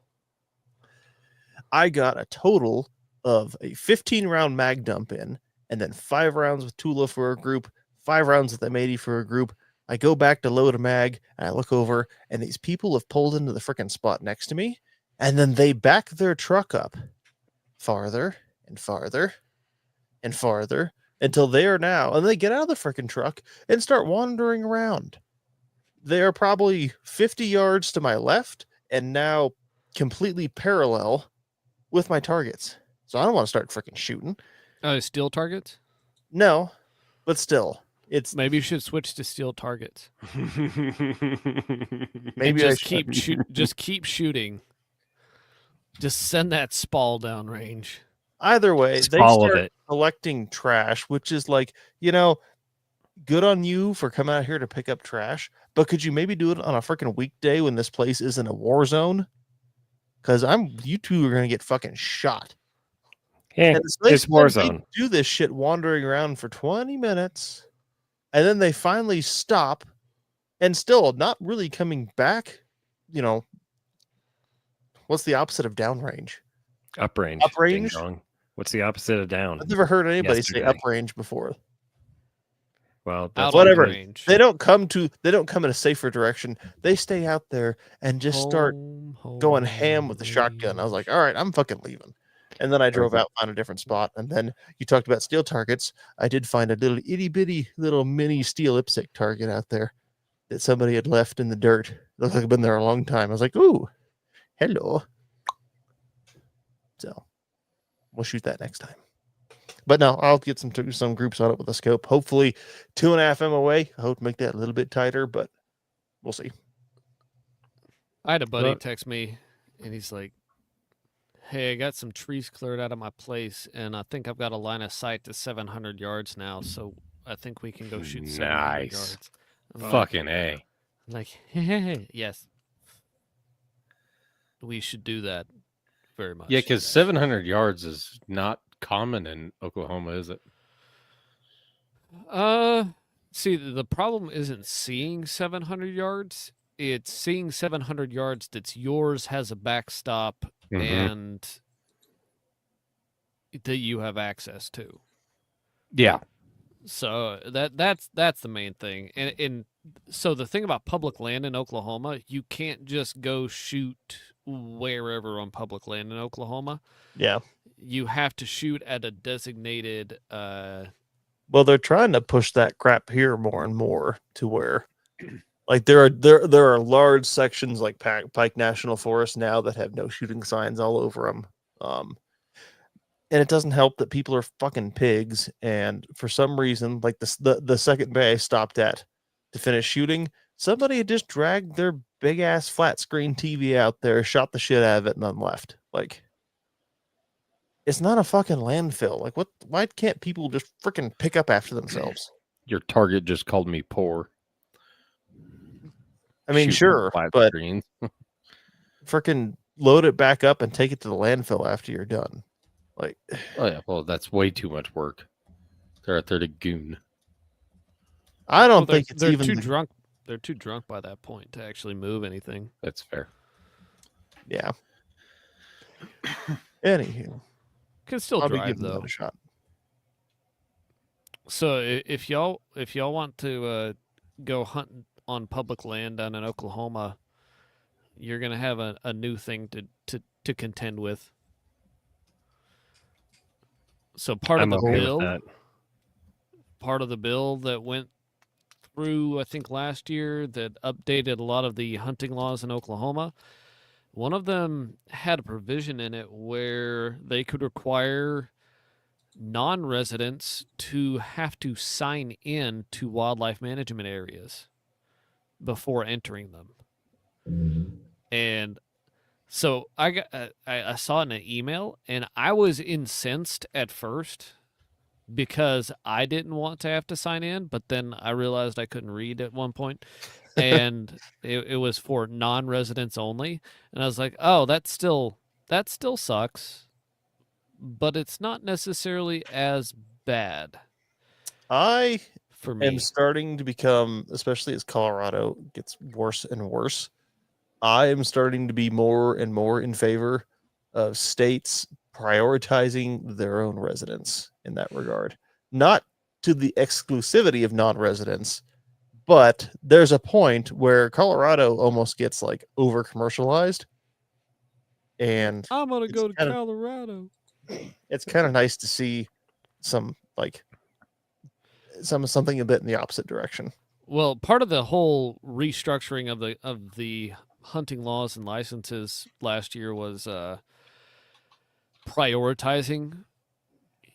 I got a total of a 15-round mag dump in, and then 5 rounds with Tula for a group, 5 rounds with M80 for a group. I go back to load a mag, and I look over, and these people have pulled into the frickin' spot next to me, and then they back their truck up farther and farther and farther until they are now, and they get out of the frickin' truck and start wandering around. They are probably 50 yards to my left, and now completely parallel with my targets. So I don't want to start freaking shooting. Steel targets? No, but still, it's Maybe you should switch to steel targets. maybe And I just keep shooting. Just send that spall down range. either way. Just They all of start it. collecting trash, which is like, good on you for coming out here to pick up trash. But could you maybe do it on a freaking weekday when this place isn't a war zone? Because you two are gonna get fucking shot. Yeah, And they it's war spend- they zone. do this shit wandering around for 20 minutes, and then they finally stop, and still not really coming back. What's the opposite of downrange? Uprange. Uprange? Ding dong. What's the opposite of down? I've never heard anybody say Yesterday. uprange before. Well, Out Whatever. of range. They don't come in a safer direction. They stay out there and just start going ham with the shotgun. I was like, all right, I'm fucking leaving. And then I drove out, found a different spot. And then you talked about steel targets. I did find a little itty bitty little mini steel IPSC target out there that somebody had left in the dirt. Looked like it'd been there a long time. I was like, ooh, hello. So we'll shoot that next time. But no, I'll get some groups on it with a scope. Hopefully 2.5 MOA. I hope to make that a little bit tighter, but we'll see. I had a buddy Well- text me, and he's like, "Hey, I got some trees cleared out of my place, and I think I've got a line of sight to 700 yards now, so I think we can go shoot 700 Nice. yards." I'm Fucking A. like, yes. we should do that very much. Yeah, because yes. 700 yards is not common in Oklahoma, is it? See, the problem isn't seeing 700 yards. It's seeing 700 yards that's yours, has a backstop, Mhm. and that you have access to. Yeah. So that's the main thing. And so the thing about public land in Oklahoma, you can't just go shoot wherever on public land in Oklahoma. Yeah. You have to shoot at a designated Well, they're trying to push that crap here more and more to where, like, there are large sections like Pike National Forest now that have no shooting signs all over them. And it doesn't help that people are fucking pigs. And for some reason, like the second bay I stopped at to finish shooting, somebody had just dragged their big ass flat screen TV out there, shot the shit out of it, and then left. Like, it's not a fucking landfill. Like, what? Why can't people just freaking pick up after themselves? Your target just called me poor. I mean, Shooting sure, flat but screens. freaking load it back up and take it to the landfill after you're done. Like, Oh yeah, well that's way too much work. They're out there to goon. I don't they're, think it's they're even too drunk. They're too drunk by that point to actually move anything. That's fair. Yeah. Anywho, Can still I'll be drive giving that though. a shot. So if y'all want to go hunting on public land down in Oklahoma, you're gonna have a new thing to contend with. So part I'm of the okay bill, with that. part of the bill that went through, I think last year, that updated a lot of the hunting laws in Oklahoma. One of them had a provision in it where they could require non-residents to have to sign in to wildlife management areas before entering them. And so I saw it in an email, and I was incensed at first because I didn't want to have to sign in, but then I realized I couldn't read at one point, and it was for non-residents only, and I was like, oh, that still sucks, but it's not necessarily as bad I for am me. starting to become, especially as Colorado gets worse and worse, I am starting to be more and more in favor of states prioritizing their own residents in that regard. Not to the exclusivity of non-residents, but there's a point where Colorado almost gets like over commercialized, and I'm gonna it's go to kinda- Colorado. it's kind of nice to see some like something a bit in the opposite direction. Well, part of the whole restructuring of the hunting laws and licenses last year was prioritizing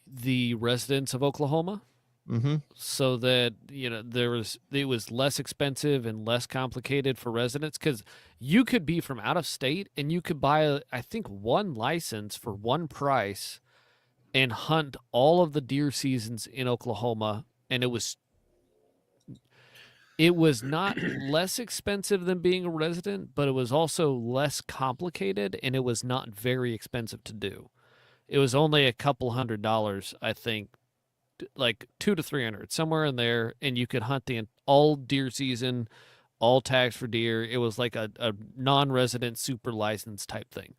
the residents of Oklahoma, Mm-hmm. so that it was less expensive and less complicated for residents, because you could be from out of state and you could buy I think one license for one price and hunt all of the deer seasons in Oklahoma, and it was not less expensive than being a resident, but it was also less complicated, and it was not very expensive to do. It was only a couple $100, I think, like $200 to $300, somewhere in there, and you could hunt the all deer season, all tags for deer. It was like a non-resident super license type thing.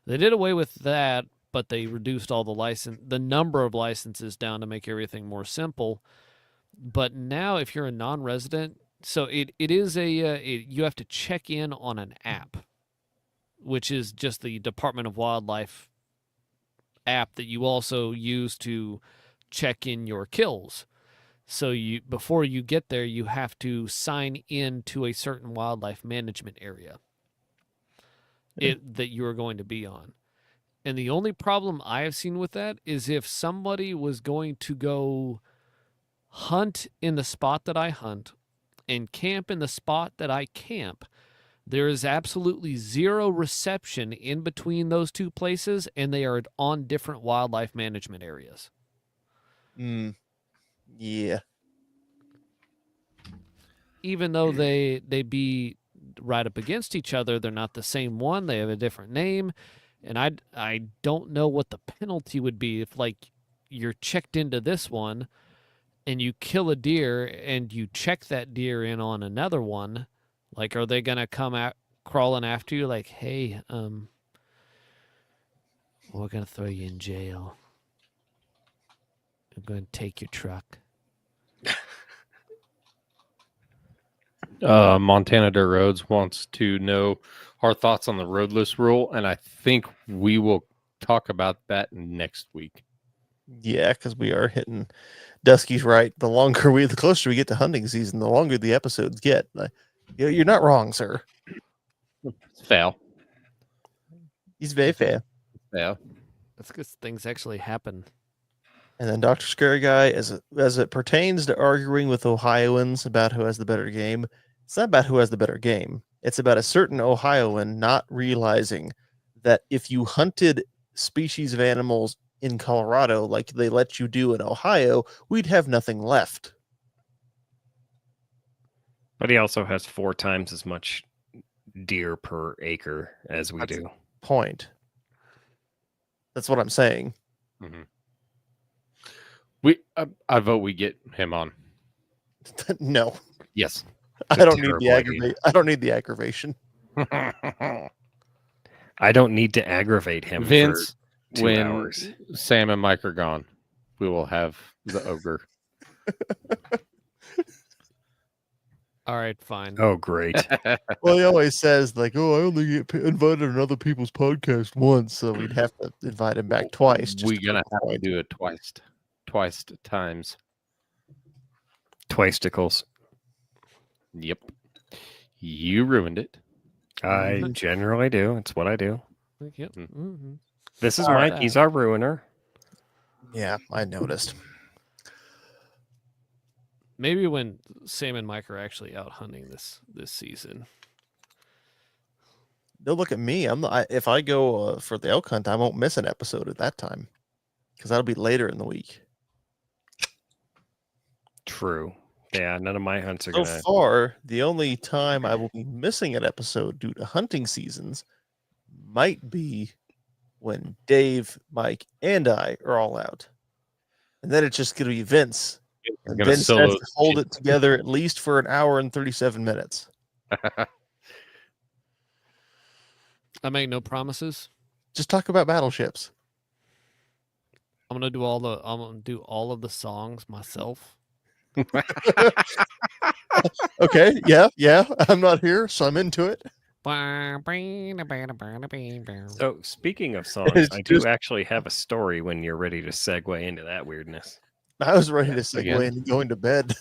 They did away with that, but they reduced all the number of licenses down to make everything more simple. But now, if you're a non-resident, so it is you have to check in on an app, which is just the Department of Wildlife app that you also use to check in your kills. So before you get there, you have to sign in to a certain wildlife management area that you are going to be on. And the only problem I have seen with that is if somebody was going to go hunt in the spot that I hunt and camp in the spot that I camp, there is absolutely zero reception in between those two places, and they are on different wildlife management areas. Yeah. Even though they be right up against each other. They're not the same one. They have a different name. And I don't know what the penalty would be if, like, you're checked into this one and you kill a deer and you check that deer in on another one. Like, are they going to come out crawling after you like, hey, we're going to throw you in jail. I'm going to take your truck. Montana Dirt Roads wants to know our thoughts on the roadless rule, and I think we will talk about that next week. Yeah, because we are hitting Dusky's right. The closer we get to hunting season, the longer the episodes get. You're not wrong, sir. It's fail. He's very fair. Yeah. That's because things actually happen. And then Dr. Scary Guy, as it pertains to arguing with Ohioans about who has the better game, it's not about who has the better game. It's about a certain Ohioan not realizing that if you hunted species of animals in Colorado like they let you do in Ohio, we'd have nothing left. But he also has 4 times as much deer per acre as we do. Point. That's what I'm saying. Mm-hmm. I vote we get him on. No. Yes. I don't need the aggravation. I don't need to aggravate him. Vince, for 2 when hours. Sam and Mike are gone, we will have the ogre. All right, fine. Oh, great. Well, he always says, like, oh, I only get invited on other people's podcast once, so we'd have to invite him back twice. We're going to have to do it twice times. Twice-ticles. Yep. You ruined it. I generally do. It's what I do. Yep. Mm-hmm. This is All Mike. right. He's our ruiner. Yeah, I noticed. Maybe when Sam and Mike are actually out hunting this season. Don't look at me. If I go for the elk hunt, I won't miss an episode at that time because that'll be later in the week. True. Yeah, none of my hunts are So gonna. far, the only time I will be missing an episode due to hunting seasons might be when Dave, Mike, and I are all out. And then it's just going to be Vince. And Gonna Vince solo has to hold it together at least for an hour and 37 minutes. I make no promises. Just talk about battleships. I'm gonna do all of the songs myself. Okay, yeah. I'm not here, so I'm into it. So, speaking of songs, I do actually have a story when you're ready to segue into that weirdness. I was ready to segue again. into going to bed.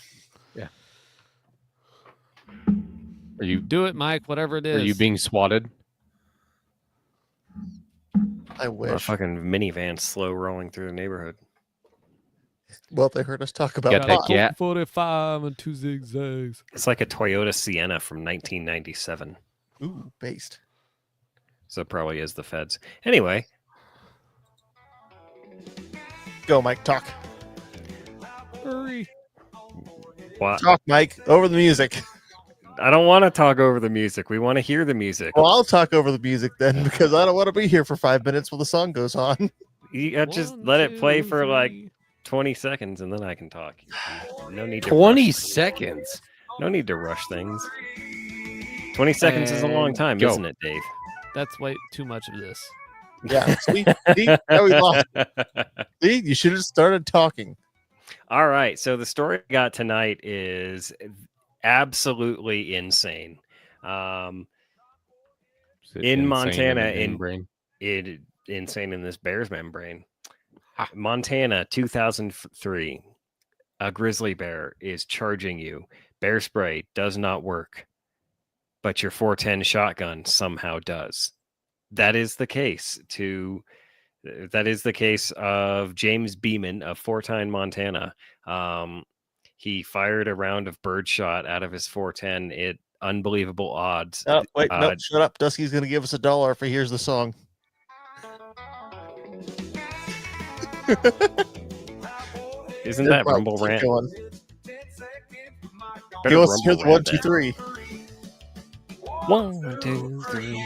Are you Do it, Mike. Whatever it is. Are you being swatted? I A wish. fucking minivan slow rolling through the neighborhood. Well, they heard us talk about Got that pot. gat. 45 and 2 zigzags. It's like a Toyota Sienna from 1997. Ooh, based. So it probably is the feds. Anyway, Go, Mike. Talk. Hurry. what? Talk, Mike. Over the music. I don't want to talk over the music. We want to hear the music. Well, I'll talk over the music then because I don't want to be here for 5 minutes while the song goes on. You just 1, let it play 2, for like 3. 20 seconds and then I can talk. No need to 20 rush. seconds. No need to rush things. 20 seconds is a long And time, go. isn't it, Dave? That's way too much of this. Yeah. See, now we lost. See, you should have started talking. All right. So the story I got tonight is absolutely insane. Is it In insane Montana, the in- brain? It insane in this bear's membrane. Montana, 2003. A grizzly bear is charging you. Bear spray does not work, but your 410 shotgun somehow does. That is the case of James Beeman of Fortine, Montana. He fired a round of birdshot out of his 410 at unbelievable odds. Oh, wait, no, shut up. Dusky's going to give us $1 if he hears the song. Isn't that Mike, Rumble keep Rant? going. Better He wants to hear Rumble the 1, Rant 2, that. 3. 1, 2, 3.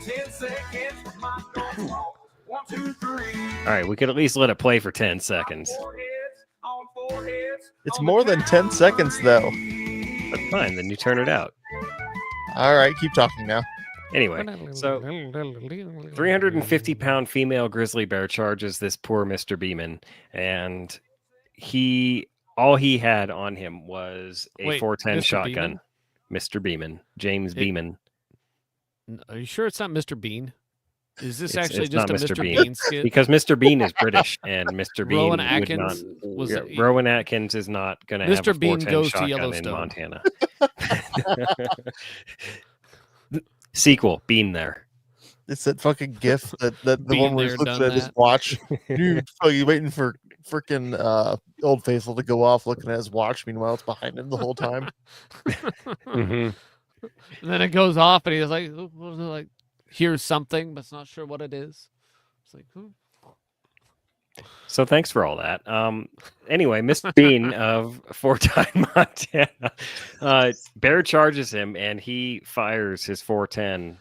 10 seconds for my dog's walk. 1, 2, 3. All right, we could at least let it play for 10 seconds. It's more than 10 seconds, though. That's fine. Then you turn it out. All right, keep talking now. Anyway, so 350-pound female grizzly bear charges this poor Mr. Beeman, and all he had on him was a Wait, 410 Mr. shotgun. Beeman? Mr. Beeman, James Beeman. Are you sure it's not Mr. Bean? Is this It's actually not just a Mr. Mr. Bean. Bean skit? Because Mr. Bean is British, and Mr. Bean Rowan would Atkins not. was Rowan Atkins is not going to have a Mr. Bean 410 goes to shotgun in Yellowstone. Montana. Sequel, Bean there. It's that fucking gif that the Been one where there, he's looking done at his that. watch. Dude, fucking waiting for freaking Old Faithful to go off, looking at his watch. Meanwhile, it's behind him the whole time. Mhm. And then it goes off, and he's like, here's something, but it's not sure what it is. It's like, So thanks for all that. Anyway, Mr. Bean of Fort Time, Montana, Bear charges him, and he fires his 410.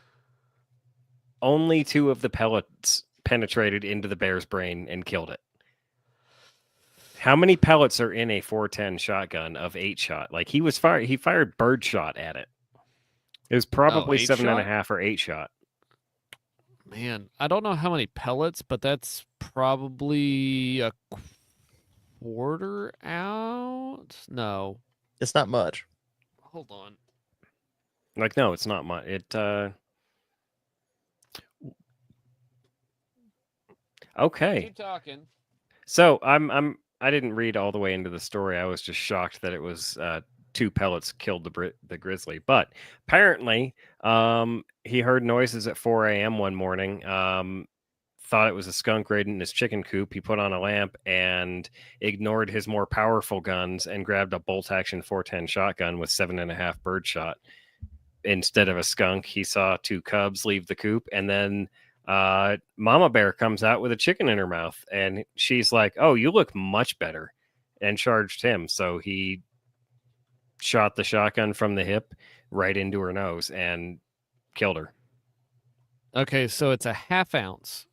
Only 2 of the pellets penetrated into the bear's brain and killed it. How many pellets are in a 410 shotgun of 8 shot? Like he fired bird shot at it. It was probably 8 shot? 7.5 or 8 shot. man, I don't know how many pellets, but that's probably a quarter out. No, It's not much. hold on. Like, no, it's not much. Okay. Keep talking. So I didn't read all the way into the story. I was just shocked that it was 2 pellets killed the grizzly. But apparently, he heard noises at 4 a.m. one morning. Thought it was a skunk raiding his chicken coop. He put on a lamp and ignored his more powerful guns and grabbed a bolt-action 410 shotgun with 7.5 bird shot. Instead of a skunk, he saw 2 cubs leave the coop, and then Mama Bear comes out with a chicken in her mouth, and she's like, "Oh, you look much better," and charged him. So he shot the shotgun from the hip right into her nose and killed her. Okay, so it's a half ounce,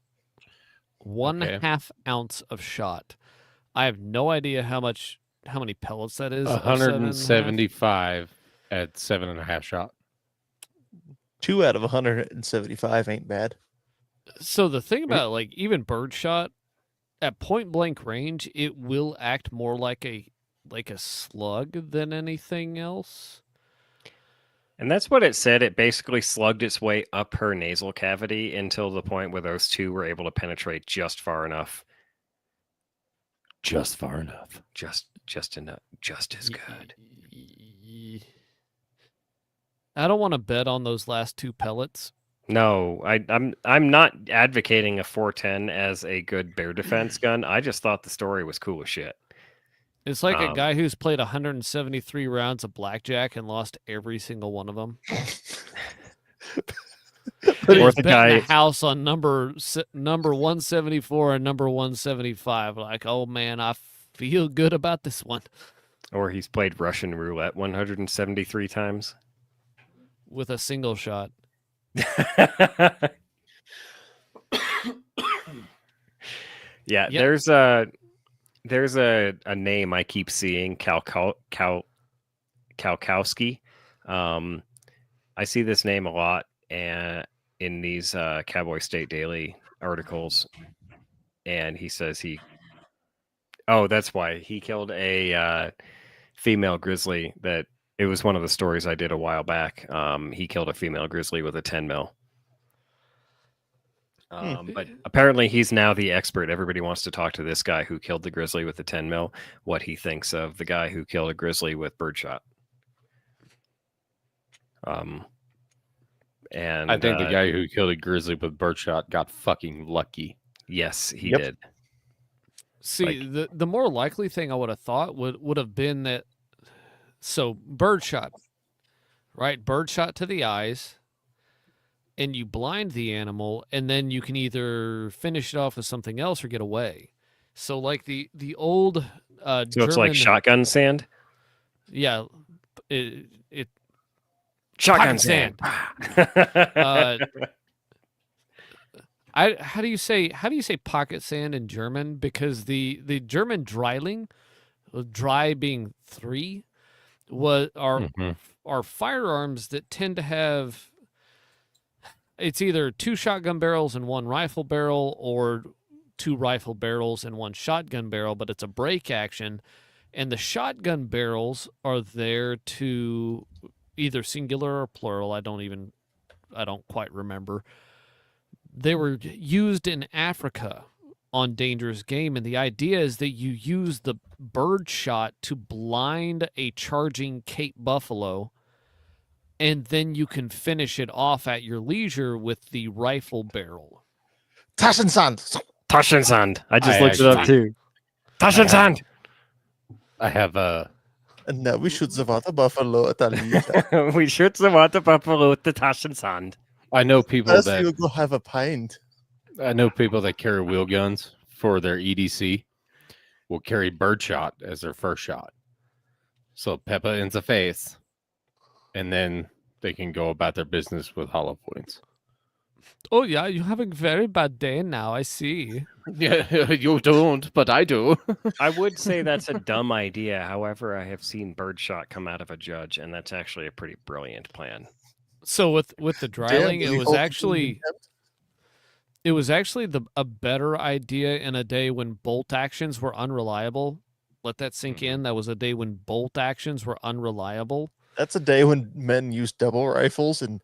one Okay. half ounce of shot. I have no idea how many pellets that is. of 7.5. 175 at 7.5 shot. 2 out of 175 ain't bad. So the thing about like even birdshot at point blank range, it will act more like a slug than anything else. And that's what it said. It basically slugged its way up her nasal cavity until the point where those 2 were able to penetrate just far enough. Just far enough. Just enough. Just as good. I don't want to bet on those last 2 pellets. No, I'm not advocating a 410 as a good bear defense gun. I just thought the story was cool as shit. It's like a guy who's played 173 rounds of blackjack and lost every single one of them. Or He's the betting guy- a house on number 174 and number 175. Like, oh man, I feel good about this one. Or he's played Russian roulette 173 times. With a single shot. Yeah, Yep. there's a name I keep seeing, Kalkowski. I see this name a lot in these Cowboy State Daily articles, and he says that's why he killed a female grizzly. That it was one of the stories I did a while back. He killed a female grizzly with a 10 mil. But apparently he's now the expert. Everybody wants to talk to this guy who killed the grizzly with the 10 mil, what he thinks of the guy who killed a grizzly with birdshot. And I think the guy who killed a grizzly with birdshot got fucking lucky. yes, he Yep. did. See, the more likely thing I would have thought would have been that. So birdshot, right? Birdshot to the eyes, and you blind the animal, and then you can either finish it off with something else or get away. So like the old So it's like German- shotgun sand. Yeah, it Shotgun Pocket sand. sand. How do you say pocket sand in German? Because the German Dreiling, dry being 3, are firearms that tend to have, it's either 2 shotgun barrels and 1 rifle barrel, or 2 rifle barrels and 1 shotgun barrel, but it's a break action, and the shotgun barrels are there to either singular or plural. I don't quite remember. They were used in Africa on dangerous game, and the idea is that you use the bird shot to blind a charging Cape buffalo, and then you can finish it off at your leisure with the rifle barrel. Taschensand. Taschensand. I just looked it up too. Taschensand. I have And now we shoot the water buffalo at Alita. We shoot the water buffalo with the Taschensand. I know people First that you go have a pint. carry wheel guns for their EDC will carry birdshot as their first shot. So Peppa in the face, and then they can go about their business with hollow points. Oh yeah, you're having a very bad day now, I see. Yeah, you don't, but I do. I would say that's a dumb idea. However, I have seen birdshot come out of a judge, and that's actually a pretty brilliant plan. So with the dryling, Damn, it you was hope actually a better idea in a day when bolt actions were unreliable. Let that sink in. That was a day when bolt actions were unreliable. That's a day when men used double rifles, and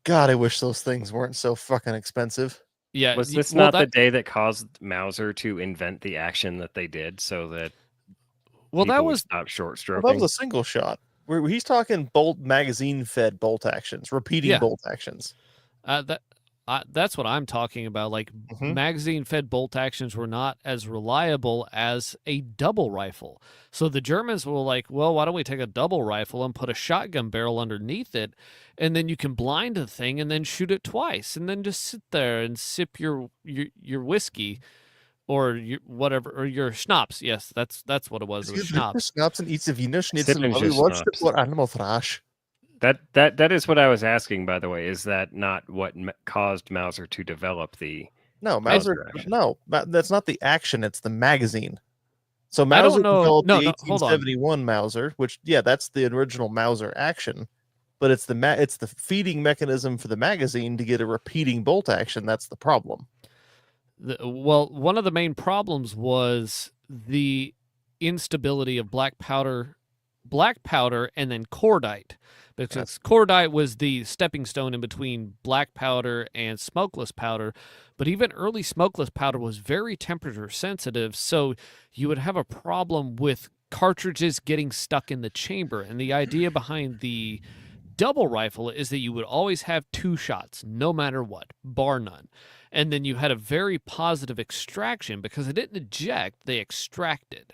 God, I wish those things weren't so fucking expensive. Yeah. Was this well, not the that, day that caused Mauser to invent the action that they did so that well, that people would was stop short Well, stroking? that was a single shot. Where he's talking bolt magazine fed bolt actions, repeating Yeah. bolt actions. that's what I'm talking about. Like Mhm. magazine-fed bolt actions were not as reliable as a double rifle. So the Germans were like, well, why don't we take a double rifle and put a shotgun barrel underneath it, and then you can blind the thing and then shoot it twice, and then just sit there and sip your whiskey or your whatever, or your schnapps. Yes, that's what it was. It was schnapps. Schnapps and eats a Wiener Schnitzel Sipping while we just watch the schnapps. poor animal thrash. That is what I was asking, by the way. Is that not what caused Mauser to develop the? No, Mauser Mauser. action. No, that's not the action. It's the magazine. So I Mauser don't know. developed No, the no, hold on. 1871 Mauser, which that's the original Mauser action, but it's the feeding mechanism for the magazine to get a repeating bolt action. That's the problem. Well, one of the main problems was the instability of black powder, and then cordite, because cordite was the stepping stone in between black powder and smokeless powder. But even early smokeless powder was very temperature sensitive, so you would have a problem with cartridges getting stuck in the chamber. And the idea behind the double rifle is that you would always have 2 shots, no matter what, bar none. And then you had a very positive extraction because it didn't eject, they extracted.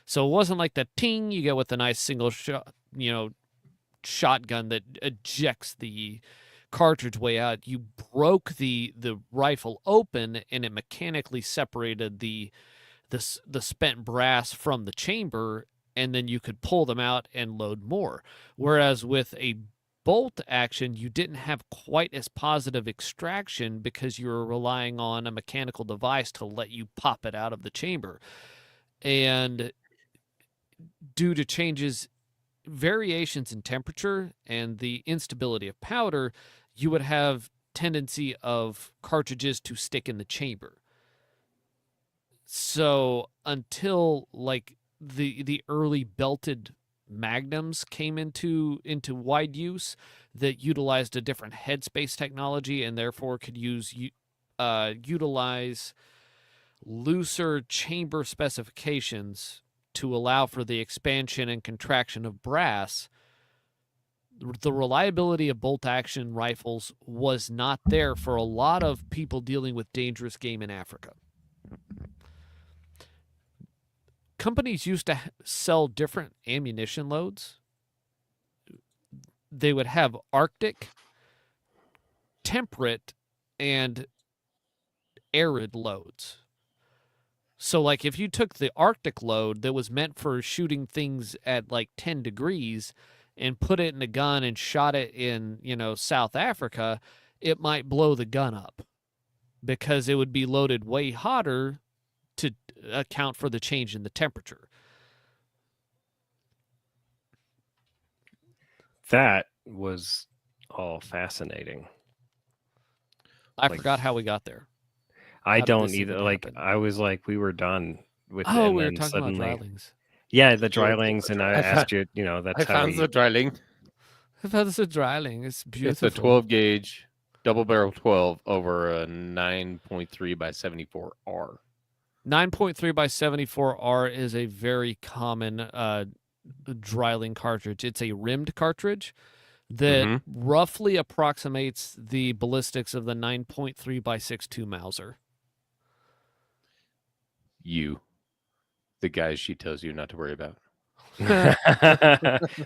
So it wasn't like the ting you get with a nice single shot, shotgun that ejects the cartridge way out. You broke the rifle open, and it mechanically separated the spent brass from the chamber, and then you could pull them out and load more. Whereas with a bolt action, you didn't have quite as positive extraction because you were relying on a mechanical device to let you pop it out of the chamber. And due to variations in temperature and the instability of powder, you would have tendency of cartridges to stick in the chamber. So until like the early belted magnums came into wide use that utilized a different headspace technology and therefore could utilize looser chamber specifications to allow for the expansion and contraction of brass, the reliability of bolt action rifles was not there for a lot of people dealing with dangerous game in Africa. Companies used to sell different ammunition loads. They would have Arctic, temperate, and arid loads. So, like, if you took the Arctic load that was meant for shooting things at, like, 10 degrees, and put it in a gun and shot it in, South Africa, it might blow the gun up because it would be loaded way hotter to account for the change in the temperature. That was all fascinating. I Like- forgot how we got there. I How did don't this either. even Like, happen? I was like, we were done with it. Oh, and we were then talking suddenly, about drylings. yeah, the drylings, and I I asked you, that's I how found we, the dryling. That's a dryling. It's beautiful. It's a 12 gauge double barrel 12 over a 9.3 by 74 R. 9.3 by 74R is a very common dryling cartridge. It's a rimmed cartridge that Mhm. roughly approximates the ballistics of the 9.3 by 6.2 Mauser. You, the guys she tells you not to worry about.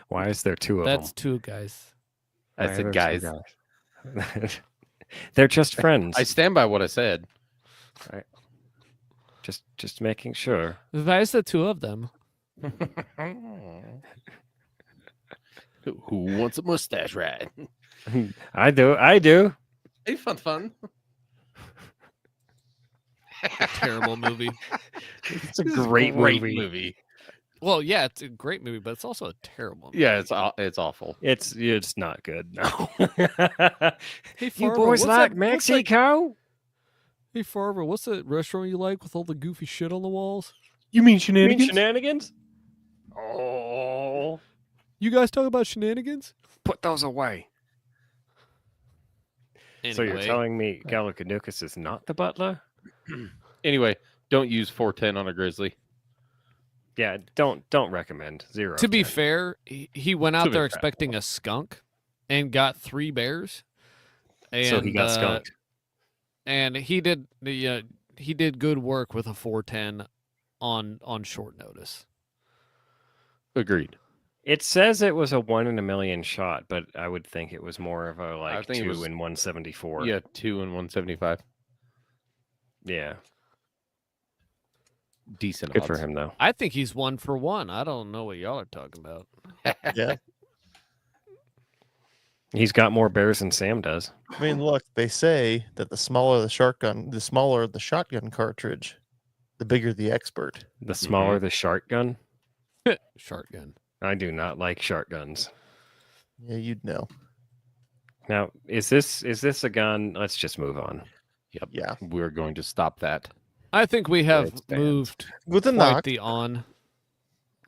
Why is there two of That's them? two guys. I Why are said, there guys. two guys? They're just friends. I stand by what I said. Just making sure. Why is the two of them? Who wants a mustache ride? I do. Hey, fun. Terrible movie. It's a great movie. Well, yeah, it's a great movie, but it's also a terrible movie. Yeah, it's awful. It's not good. No. Hey, You Farver, boys what's like that- Mexico? Hey, Farver, what's that restaurant you like with all the goofy shit on the walls? You mean You mean shenanigans? Oh, You guys talk about shenanigans? put those away. So you're Anyway. telling me Gallicanucas is not the butler? Anyway, don't use 410 on a grizzly. Yeah, don't recommend. 0. To be 10. fair, he went To out be there fair. expecting a skunk and got 3 bears. And, So he got skunked. And he did good work with a 410 on short notice. Agreed. It says it was a 1 in a million shot, but I would think it was more of a like think it 2 was- in 174. Yeah, 2 and 175. Yeah. Decent. Good for odds. him though. I think he's 1 for 1. I don't know what y'all are talking about. Yeah. He's got more bears than Sam does. I mean, look, they say that the smaller the shotgun cartridge, the bigger the expert. The smaller the shark gun. Shotgun. I do not like shark guns. Yeah, you'd know. Now, is this a gun? Let's just move on. Yep. Yeah. We're going to stop that. I think we Where have it stands. moved With a quite knock. the on.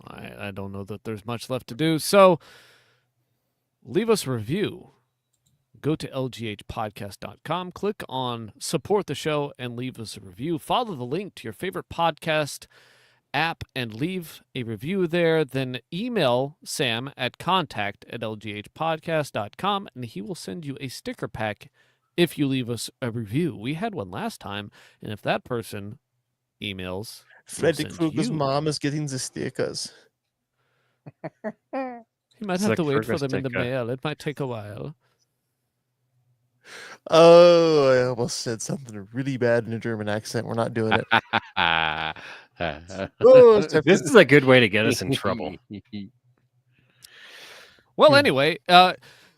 I don't know that there's much left to do. So leave us a review. Go to lghpodcast.com, click on support the show, and leave us a review. Follow the link to your favorite podcast app and leave a review there. Then email Sam at contact@lghpodcast.com, and he will send you a sticker pack if you leave us a review. We had one last time, and if that person emails, Freddy send Krueger's you. mom is getting the stickers. he might It's have like to wait for Kruger's them in the sticker. mail. It might take a while. Oh, I almost said something really bad in a German accent. We're not doing it. Oh, This is a good way to get us in trouble. Well, anyway,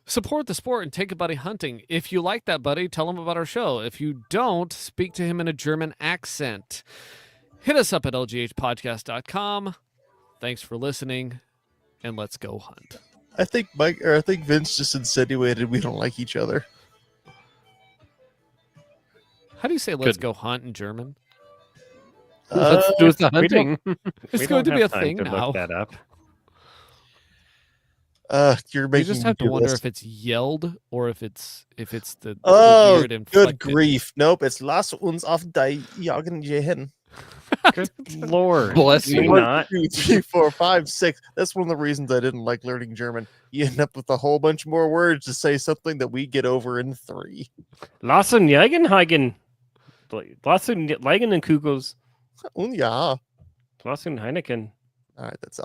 support the sport and take a buddy hunting. If you like that buddy, tell him about our show. If you don't, speak to him in a German accent. Hit us up at lghpodcast.com. Thanks for listening, and let's go hunt. I think Vince just insinuated we don't like each other. How do you say let's Good. go hunt in German? Let's do the we don't- hunting. It's We going to don't be a have time thing to now. Look that up. You're We making just me have to do wonder this. if it's yelled or if it's the Oh, weird good inflected. grief! Nope, it's lass uns auf die Jagen gehen. Good lord. Bless Do you. not. 1, 2, 3, 4, 5, 6. That's one of the reasons I didn't like learning German. You end up with a whole bunch more words to say something that we get over in 3. Lassen Jagenhagen. Lassen Leigen and Kugels. Oh yeah. Lassen Heineken. All right, that's all.